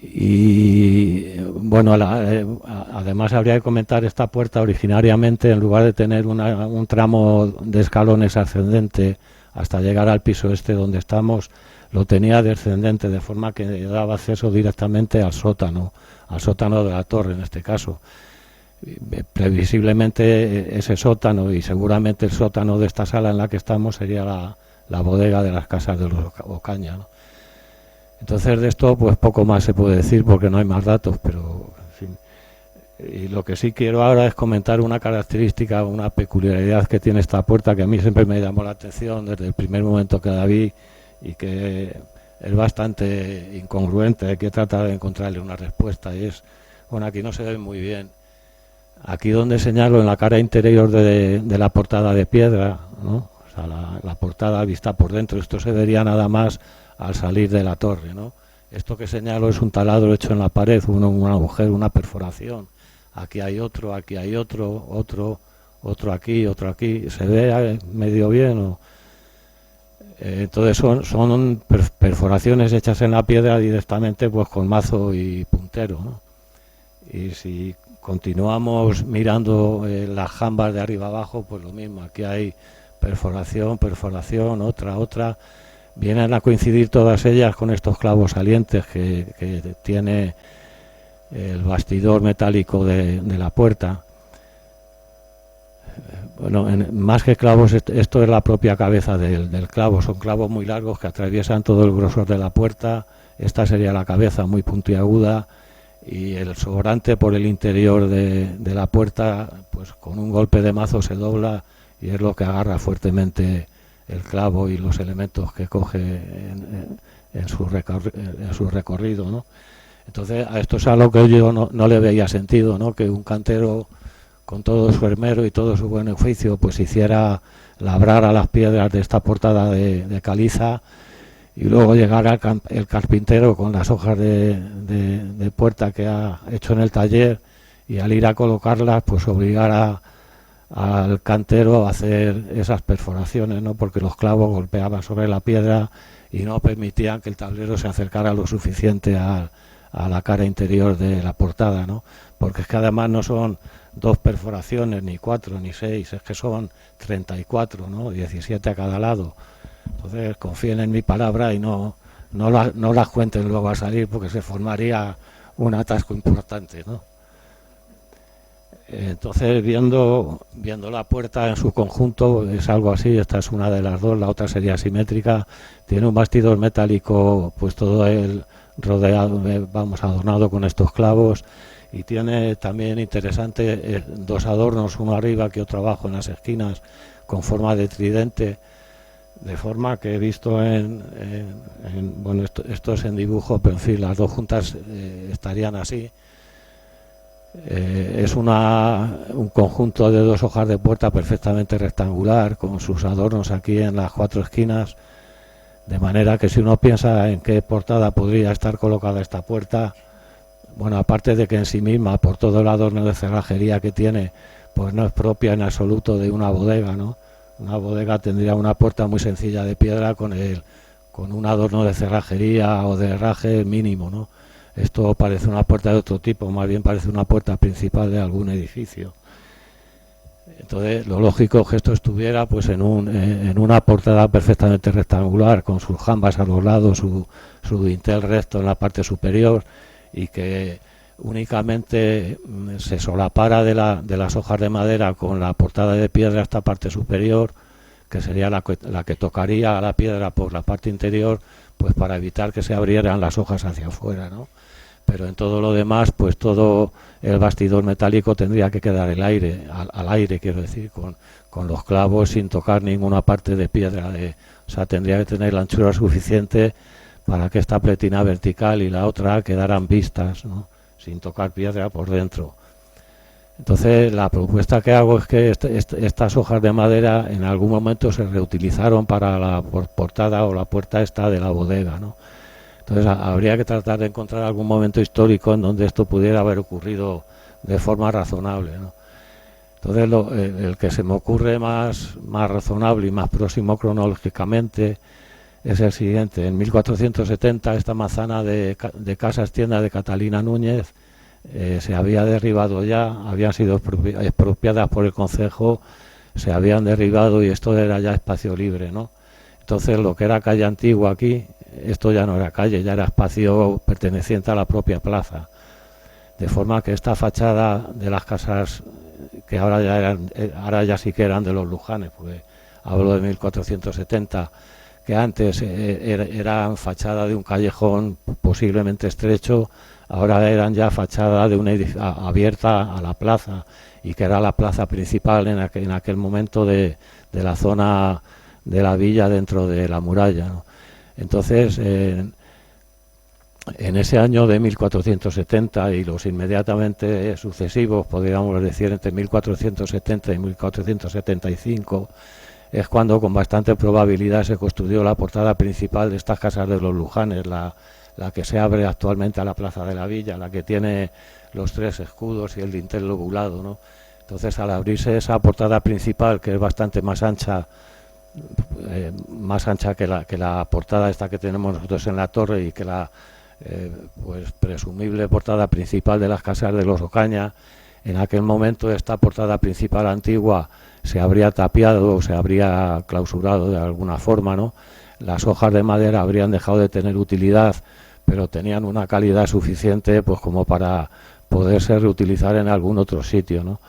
Y bueno, además habría que comentar, esta puerta originariamente, en lugar de tener un tramo de escalones ascendente hasta llegar al piso este donde estamos, lo tenía descendente, de forma que daba acceso directamente al sótano de la torre en este caso. Previsiblemente ese sótano, y seguramente el sótano de esta sala en la que estamos, sería la bodega de las Casas de los Ocaña, ¿no? Entonces de esto pues poco más se puede decir porque no hay más datos, pero en fin. Y lo que sí quiero ahora es comentar una característica, una peculiaridad que tiene esta puerta, que a mí siempre me llamó la atención desde el primer momento que la vi, y que es bastante incongruente, hay que tratar de encontrarle una respuesta, y es, bueno, aquí no se ve muy bien, aquí donde señalo en la cara interior de la portada de piedra, ¿no? O sea, la portada vista por dentro, esto se vería nada más al salir de la torre, ¿no? Esto que señalo es un taladro hecho en la pared, un agujero, una perforación. Aquí hay otro, otro aquí, ¿se ve medio bien? ¿O? Entonces son perforaciones hechas en la piedra directamente, pues con mazo y puntero, ¿no? Y si continuamos mirando las jambas de arriba abajo, pues lo mismo, aquí hay perforación, otra, vienen a coincidir todas ellas con estos clavos salientes que tiene el bastidor metálico de la puerta. Bueno, más que clavos, esto es la propia cabeza del clavo, son clavos muy largos que atraviesan todo el grosor de la puerta. Esta sería la cabeza muy puntiaguda, y el sobrante por el interior de la puerta, pues con un golpe de mazo se dobla, y es lo que agarra fuertemente el clavo y los elementos que coge en su recorrido, ¿no? Entonces a esto es a lo que yo no le veía sentido, ¿no? Que un cantero con todo su esmero y todo su buen oficio pues hiciera labrar a las piedras de esta portada de caliza, y luego llegara el carpintero con las hojas de puerta que ha hecho en el taller, y al ir a colocarlas pues obligara al cantero a hacer esas perforaciones, ¿no? Porque los clavos golpeaban sobre la piedra y no permitían que el tablero se acercara lo suficiente a la cara interior de la portada, ¿no? Porque es que además no son 2 perforaciones, ni 4, ni 6, es que son 34, ¿no? 17 a cada lado. Entonces confíen en mi palabra y no las cuenten luego a salir, porque se formaría un atasco importante, ¿no? Entonces viendo la puerta en su conjunto es algo así. Esta es una de las dos, la otra sería simétrica, tiene un bastidor metálico pues todo el rodeado, adornado con estos clavos, y tiene también interesante 2 adornos, uno arriba que otro abajo en las esquinas, con forma de tridente, de forma que he visto bueno, esto es en dibujo, pero en fin, las dos juntas estarían así. Es un conjunto de 2 hojas de puerta perfectamente rectangular, con sus adornos aquí en las 4 esquinas, de manera que si uno piensa en qué portada podría estar colocada esta puerta, bueno, aparte de que en sí misma, por todo el adorno de cerrajería que tiene, pues no es propia en absoluto de una bodega, ¿no? Una bodega tendría una puerta muy sencilla de piedra con un adorno de cerrajería o de herraje mínimo, ¿no? Esto parece una puerta de otro tipo, más bien parece una puerta principal de algún edificio. Entonces, lo lógico es que esto estuviera pues en una portada perfectamente rectangular, con sus jambas a los lados, su dintel recto en la parte superior, y que únicamente se solapara de las hojas de madera con la portada de piedra esta parte superior, que sería la que tocaría a la piedra por la parte interior, pues para evitar que se abrieran las hojas hacia afuera, ¿no? Pero en todo lo demás, pues todo el bastidor metálico tendría que quedar al aire, quiero decir, con los clavos sin tocar ninguna parte de piedra. O sea, tendría que tener la anchura suficiente para que esta pletina vertical y la otra quedaran vistas, ¿no? Sin tocar piedra por dentro. Entonces, la propuesta que hago es que estas hojas de madera en algún momento se reutilizaron para la portada o la puerta esta de la bodega, ¿no? Entonces, habría que tratar de encontrar algún momento histórico en donde esto pudiera haber ocurrido de forma razonable, ¿no? Entonces, el que se me ocurre más razonable y más próximo cronológicamente es el siguiente. En 1470 esta manzana de casas tienda de Catalina Núñez se había derribado ya, habían sido expropiadas por el concejo, se habían derribado y esto era ya espacio libre, ¿no? Entonces lo que era calle antigua aquí, esto ya no era calle, ya era espacio perteneciente a la propia plaza. De forma que esta fachada de las casas que ahora ya sí que eran de los Lujanes, porque hablo de 1470, que antes eran fachada de un callejón posiblemente estrecho, ahora eran ya fachada de una abierta a la plaza, y que era la plaza principal en aquel momento de la zona de la villa dentro de la muralla, ¿no? Entonces, en ese año de 1470 y los inmediatamente sucesivos, podríamos decir entre 1470 y 1475, es cuando con bastante probabilidad se construyó la portada principal de estas casas de los Lujanes, la que se abre actualmente a la plaza de la villa, la que tiene los 3 escudos y el dintel lobulado, ¿no? Entonces, al abrirse esa portada principal, que es bastante más ancha que la portada esta que tenemos nosotros en la torre, y que la pues presumible portada principal de las casas de los Ocaña, en aquel momento esta portada principal antigua se habría tapiado o se habría clausurado de alguna forma, ¿no? Las hojas de madera habrían dejado de tener utilidad, pero tenían una calidad suficiente pues como para poderse reutilizar en algún otro sitio, ¿no?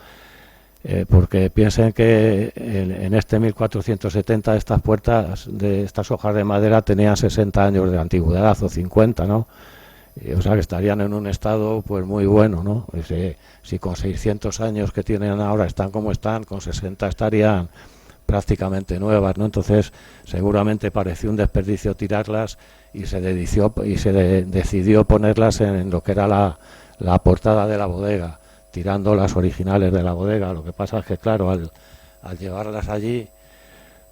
Porque piensen que en este 1470 estas puertas de estas hojas de madera tenían 60 años de antigüedad o 50, ¿no? O sea que estarían en un estado pues muy bueno, ¿no? Si con 600 años que tienen ahora están como están, con 60 estarían prácticamente nuevas, ¿no? Entonces seguramente pareció un desperdicio tirarlas y se decidió ponerlas en lo que era la portada de la bodega, tirando las originales de la bodega. Lo que pasa es que, claro, al llevarlas allí,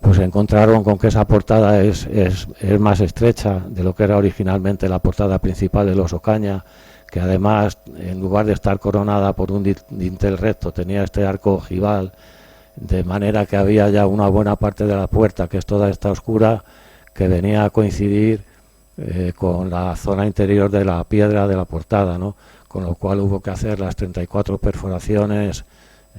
pues se encontraron con que esa portada es más estrecha de lo que era originalmente la portada principal de los Ocaña, que además, en lugar de estar coronada por un dintel recto, tenía este arco ojival, de manera que había ya una buena parte de la puerta, que es toda esta oscura, que venía a coincidir con la zona interior de la piedra de la portada, ¿no? Con lo cual hubo que hacer las 34 perforaciones,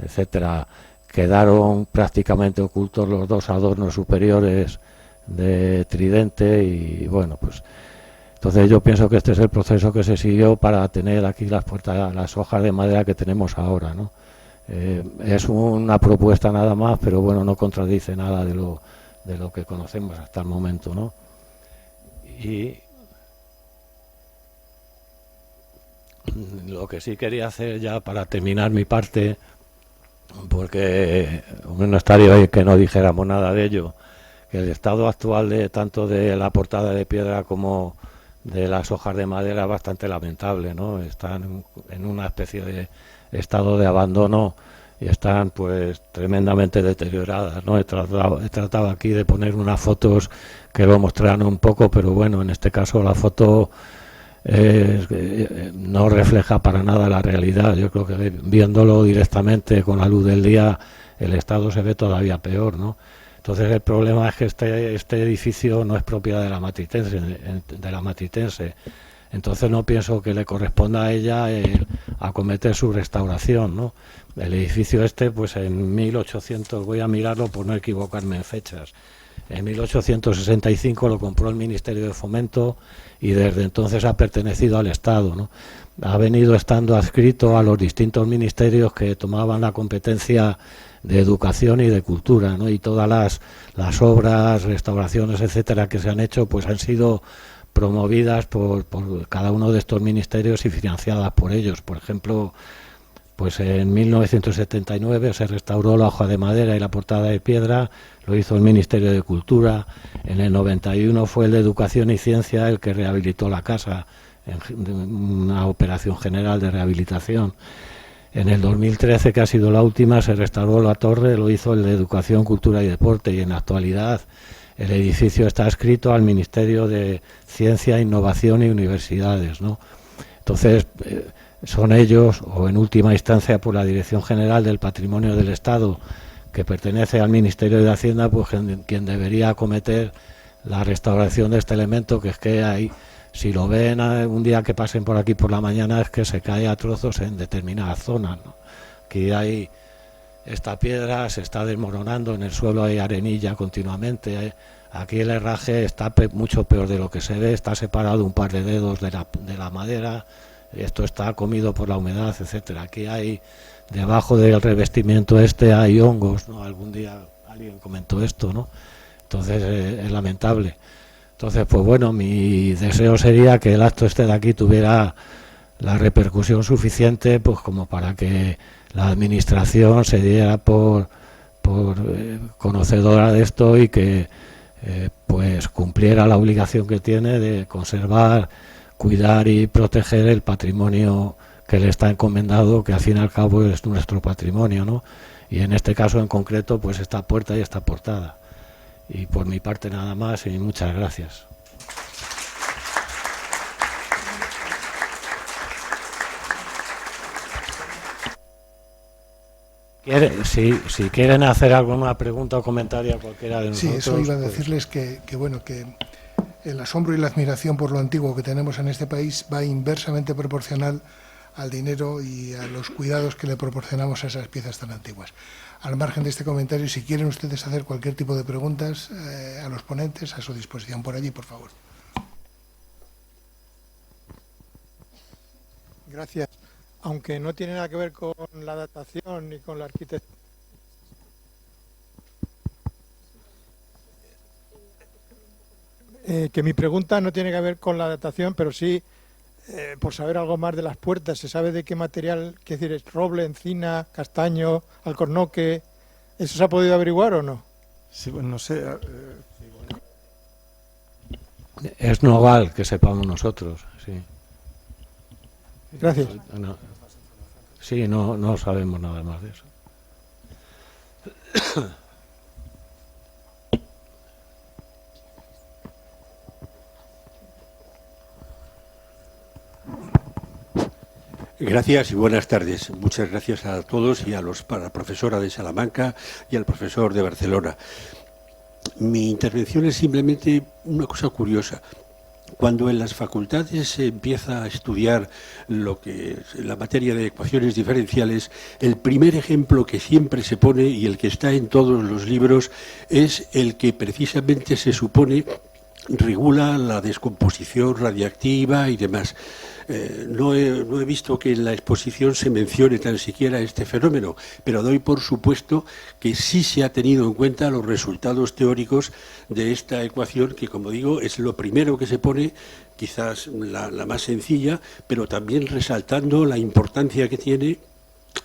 etcétera. Quedaron prácticamente ocultos los 2 adornos superiores de tridente, y bueno, pues entonces yo pienso que este es el proceso que se siguió para tener aquí las puertas, las hojas de madera que tenemos ahora, ¿no? Es una propuesta nada más, pero bueno, no contradice nada de lo que conocemos hasta el momento, ¿no? Y lo que sí quería hacer ya para terminar mi parte, porque no estaría bien que no dijéramos nada de ello, que el estado actual de tanto de la portada de piedra como de las hojas de madera es bastante lamentable, ¿no? Están en una especie de estado de abandono y están pues tremendamente deterioradas, ¿no? He tratado aquí de poner unas fotos que lo mostraran un poco, pero bueno, en este caso la foto no refleja para nada la realidad. Yo creo que viéndolo directamente con la luz del día, el estado se ve todavía peor, ¿no? Entonces el problema es que este edificio no es propiedad de la Matritense, entonces no pienso que le corresponda a ella acometer su restauración, ¿no? El edificio este, pues en 1800, voy a mirarlo por no equivocarme en fechas, En 1865 lo compró el Ministerio de Fomento y desde entonces ha pertenecido al Estado, ¿no? Ha venido estando adscrito a los distintos ministerios que tomaban la competencia de educación y de cultura, ¿no? Y todas las obras, restauraciones, etcétera, que se han hecho, pues han sido promovidas por cada uno de estos ministerios y financiadas por ellos. Por ejemplo, pues en 1979 se restauró la hoja de madera y la portada de piedra, lo hizo el Ministerio de Cultura. En el 91 fue el de Educación y Ciencia el que rehabilitó la casa, en una operación general de rehabilitación. En el 2013, que ha sido la última, se restauró la torre, lo hizo el de Educación, Cultura y Deporte, y en la actualidad el edificio está adscrito al Ministerio de Ciencia, Innovación y Universidades, ¿no? Entonces, son ellos, o en última instancia por la Dirección General del Patrimonio del Estado, que pertenece al Ministerio de Hacienda, pues quien debería acometer la restauración de este elemento, que es que hay, si lo ven un día que pasen por aquí por la mañana, es que se cae a trozos en determinadas zonas, ¿no? Aquí hay esta piedra, se está desmoronando, en el suelo hay arenilla continuamente, aquí el herraje está mucho peor de lo que se ve, está separado un par de dedos de la madera, esto está comido por la humedad, etcétera. Aquí hay, debajo del revestimiento hay hongos, ¿no? Algún día alguien comentó esto, ¿no? Entonces es lamentable. Entonces, pues bueno, mi deseo sería que el acto este de aquí tuviera la repercusión suficiente, pues como para que la administración se diera por conocedora de esto y que pues cumpliera la obligación que tiene de conservar, cuidar y proteger el patrimonio que le está encomendado, que al fin y al cabo es nuestro patrimonio, ¿no? Y en este caso en concreto, pues esta puerta y esta portada. Y por mi parte nada más y muchas gracias. Si quieren hacer alguna pregunta o comentario a cualquiera de nosotros... Sí, eso iba a pues... decirles que el asombro y la admiración por lo antiguo que tenemos en este país va inversamente proporcional al dinero y a los cuidados que le proporcionamos a esas piezas tan antiguas. Al margen de este comentario, si quieren ustedes hacer cualquier tipo de preguntas a los ponentes, a su disposición por allí, por favor. Gracias. Aunque no tiene nada que ver con la datación ni con la arquitectura. Que mi pregunta no tiene que ver con la datación, pero sí por saber algo más de las puertas. ¿Se sabe de qué material, qué decir, es roble, encina, castaño, alcornoque? ¿Eso se ha podido averiguar o no? Sí, bueno, no sé. Es nogal, que sepamos nosotros, sí. Gracias. No, sí, no sabemos nada más de eso. Gracias y buenas tardes. Muchas gracias a todos y a la profesora de Salamanca y al profesor de Barcelona. Mi intervención es simplemente una cosa curiosa. Cuando en las facultades se empieza a estudiar lo que es la materia de ecuaciones diferenciales, el primer ejemplo que siempre se pone y el que está en todos los libros es el que precisamente se supone regula la descomposición radiactiva y demás. No he visto que en la exposición se mencione tan siquiera este fenómeno, pero doy por supuesto que sí se ha tenido en cuenta los resultados teóricos de esta ecuación, que como digo es lo primero que se pone, quizás la más sencilla, pero también resaltando la importancia que tiene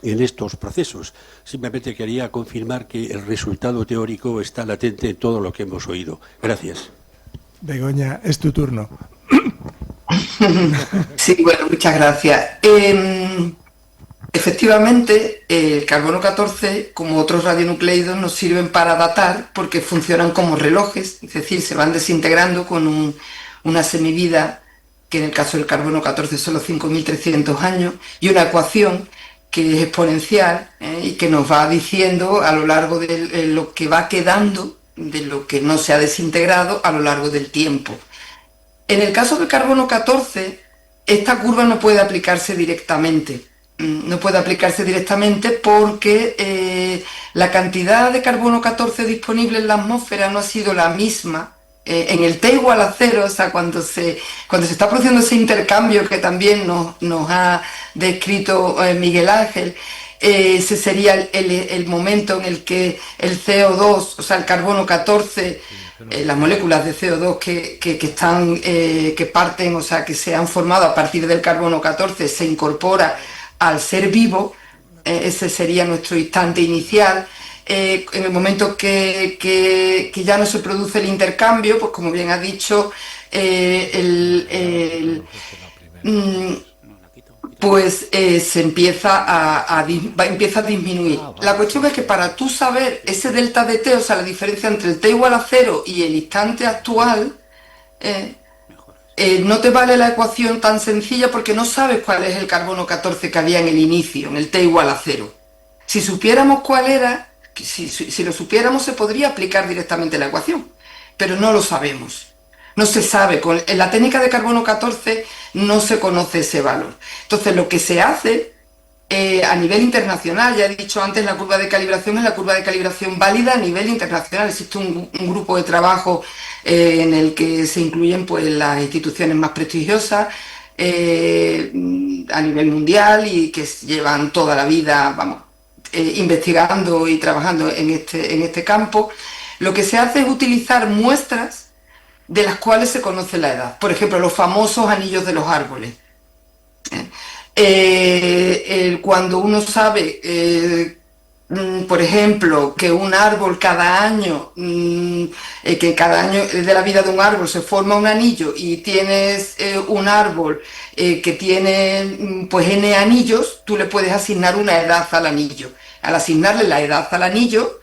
en estos procesos. Simplemente quería confirmar que el resultado teórico está latente en todo lo que hemos oído. Gracias. Begoña, es tu turno. Sí, bueno, muchas gracias. Efectivamente, el carbono 14, como otros radionucleidos, nos sirven para datar porque funcionan como relojes, es decir, se van desintegrando con una semivida, que en el caso del carbono 14 son los 5.300 años, y una ecuación que es exponencial y que nos va diciendo a lo largo de lo que va quedando, de lo que no se ha desintegrado a lo largo del tiempo. En el caso del carbono 14, esta curva no puede aplicarse directamente, no puede aplicarse directamente porque la cantidad de carbono 14 disponible en la atmósfera no ha sido la misma. En el T igual a 0, o sea, cuando se está produciendo ese intercambio que también nos ha descrito Miguel Ángel, ese sería el momento en el que el CO2, o sea, el carbono 14, las moléculas de CO2 que parten, o sea, que se han formado a partir del carbono 14, se incorpora al ser vivo. Ese sería nuestro instante inicial. En el momento que ya no se produce el intercambio, pues como bien ha dicho, se empieza empieza a disminuir. La cuestión es que para tú saber ese delta de T, o sea, la diferencia entre el T igual a 0 y el instante actual, no te vale la ecuación tan sencilla porque no sabes cuál es el carbono 14 que había en el inicio, en el T igual a 0. Si supiéramos cuál era, si lo supiéramos se podría aplicar directamente la ecuación, pero no lo sabemos. No se sabe, en la técnica de carbono 14 no se conoce ese valor. Entonces lo que se hace a nivel internacional, ya he dicho antes, la curva de calibración es la curva de calibración válida a nivel internacional. Existe un grupo de trabajo en el que se incluyen pues, las instituciones más prestigiosas a nivel mundial y que llevan toda la vida, investigando y trabajando en este campo. Lo que se hace es utilizar muestras de las cuales se conoce la edad. Por ejemplo, los famosos anillos de los árboles. Cuando uno sabe, por ejemplo, que un árbol cada año, que cada año de la vida de un árbol se forma un anillo y tienes un árbol que tiene pues n anillos, tú le puedes asignar una edad al anillo. Al asignarle la edad al anillo,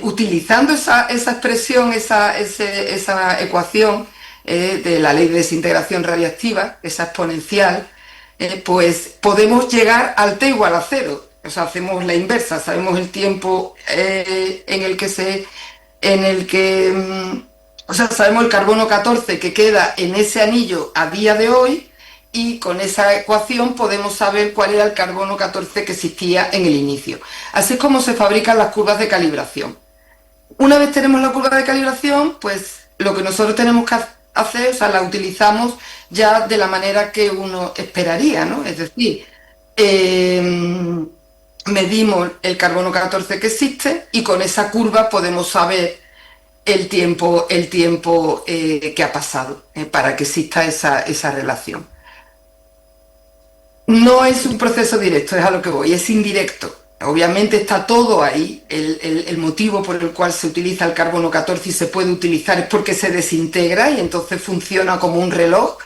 utilizando esa expresión, esa ecuación de la ley de desintegración radiactiva, esa exponencial, pues podemos llegar al T igual a 0. O sea, hacemos la inversa, sabemos el tiempo sabemos el carbono 14 que queda en ese anillo a día de hoy, y con esa ecuación podemos saber cuál era el carbono 14 que existía en el inicio. Así es como se fabrican las curvas de calibración. Una vez tenemos la curva de calibración, pues lo que nosotros tenemos que hacer, o sea, la utilizamos ya de la manera que uno esperaría, ¿no? Es decir, medimos el carbono 14 que existe y con esa curva podemos saber el tiempo que ha pasado para que exista esa relación. No es un proceso directo, es a lo que voy, es indirecto. Obviamente está todo ahí, el motivo por el cual se utiliza el carbono 14 y se puede utilizar es porque se desintegra y entonces funciona como un reloj,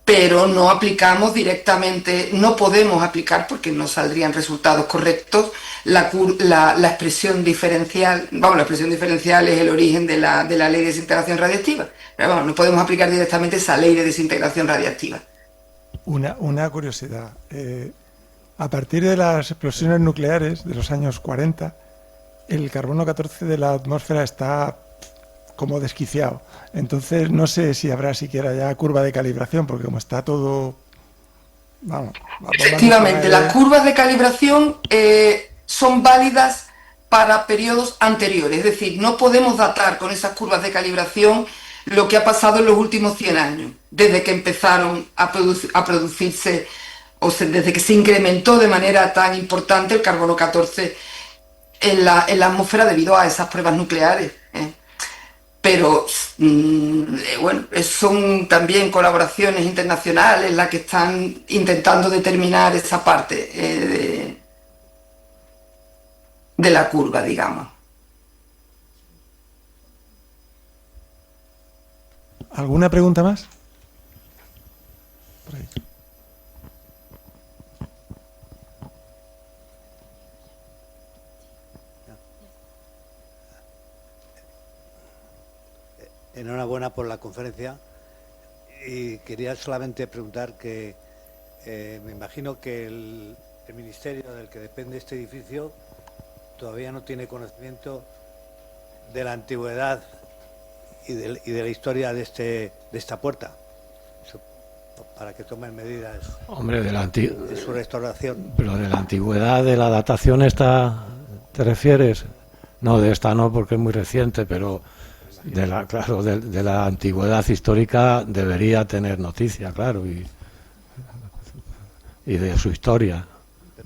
pero no aplicamos directamente, no podemos aplicar porque no saldrían resultados correctos la expresión diferencial. La expresión diferencial es el origen de la ley de desintegración radiactiva, pero no podemos aplicar directamente esa ley de desintegración radiactiva. Una curiosidad. A partir de las explosiones nucleares de los años 40, el carbono 14 de la atmósfera está como desquiciado. Entonces no sé si habrá siquiera ya curva de calibración, porque como está todo... Efectivamente, las curvas de calibración son válidas para periodos anteriores. Es decir, no podemos datar con esas curvas de calibración lo que ha pasado en los últimos 100 años, desde que empezaron a producirse, desde que se incrementó de manera tan importante el carbono 14 en la atmósfera debido a esas pruebas nucleares. Pero, son también colaboraciones internacionales las que están intentando determinar esa parte de la curva, digamos. ¿Alguna pregunta más? Por ahí. Enhorabuena por la conferencia y quería solamente preguntar que me imagino que el ministerio del que depende este edificio todavía no tiene conocimiento de la antigüedad y de la historia de esta puerta. para que tomen medidas Hombre, de su restauración. pero de la antigüedad de la datación esta, ¿te refieres? No, de esta no, porque es muy reciente, pero claro, de la antigüedad histórica debería tener noticia, claro, y de su historia,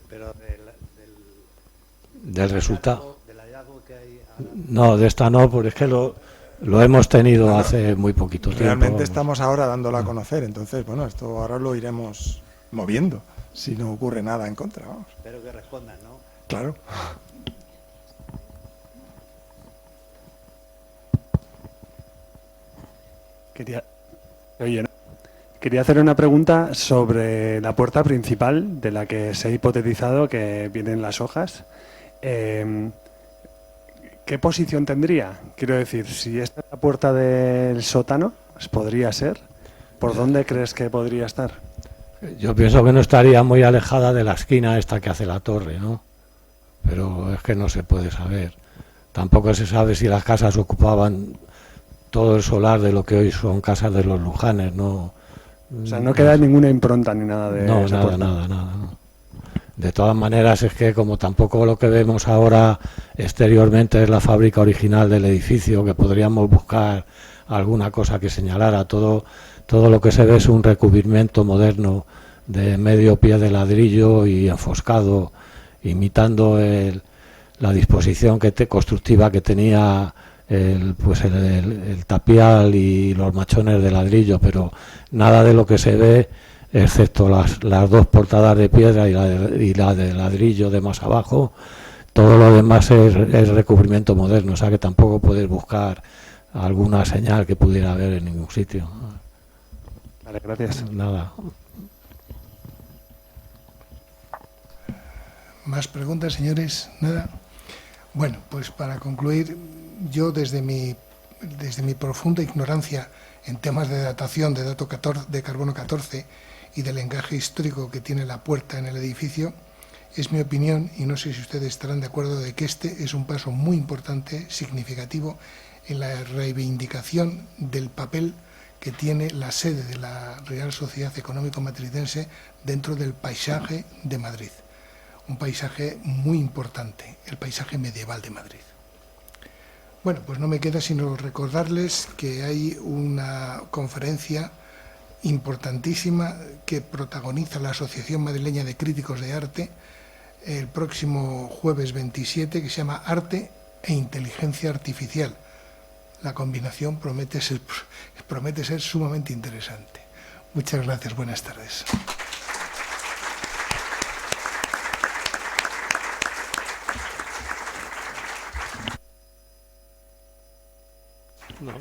Pero del resultado. del hallazgo que hay ahora. No, de esta no, porque es que lo hemos tenido hace muy poquito tiempo. Realmente vamos. estamos ahora dándolo a conocer, entonces, bueno, esto ahora lo iremos moviendo, si no ocurre nada en contra, vamos. Espero que respondan, ¿no? Claro. Quería hacer una pregunta sobre la puerta principal de la que se ha hipotetizado que vienen las hojas. ¿Qué posición tendría? Quiero decir, si esta es la puerta del sótano, ¿podría ser? ¿Por dónde crees que podría estar? Yo pienso que no estaría muy alejada de la esquina esta que hace la torre, ¿no? Pero es que no se puede saber. Tampoco se sabe si las casas ocupaban todo el solar de lo que hoy son casas de los Lujanes, ¿no? O sea, no queda ninguna impronta ni nada de No, esa nada, puerta. nada, no. De todas maneras, es que como tampoco lo que vemos ahora exteriormente es la fábrica original del edificio, que podríamos buscar alguna cosa que señalara, todo lo que se ve es un recubrimiento moderno de medio pie de ladrillo y enfoscado, imitando la disposición constructiva que tenía el tapial y los machones de ladrillo, pero nada de lo que se ve, excepto las dos portadas de piedra y la de ladrillo de más abajo, todo lo demás es recubrimiento moderno, o sea que tampoco puedes buscar alguna señal que pudiera haber en ningún sitio. Vale, gracias. Nada. ¿Más preguntas, señores? ¿Nada? Bueno, pues para concluir, yo desde mi profunda ignorancia en temas de datación de de carbono 14 y del encaje histórico que tiene la puerta en el edificio, es mi opinión, y no sé si ustedes estarán de acuerdo, de que este es un paso muy importante, significativo, en la reivindicación del papel que tiene la sede de la Real Sociedad Económico-Matritense dentro del paisaje de Madrid. Un paisaje muy importante, el paisaje medieval de Madrid. Bueno, pues no me queda sino recordarles que hay una conferencia importantísima que protagoniza la Asociación Madrileña de Críticos de Arte el próximo jueves 27, que se llama Arte e Inteligencia Artificial. La combinación promete ser sumamente interesante. Muchas gracias, buenas tardes. No.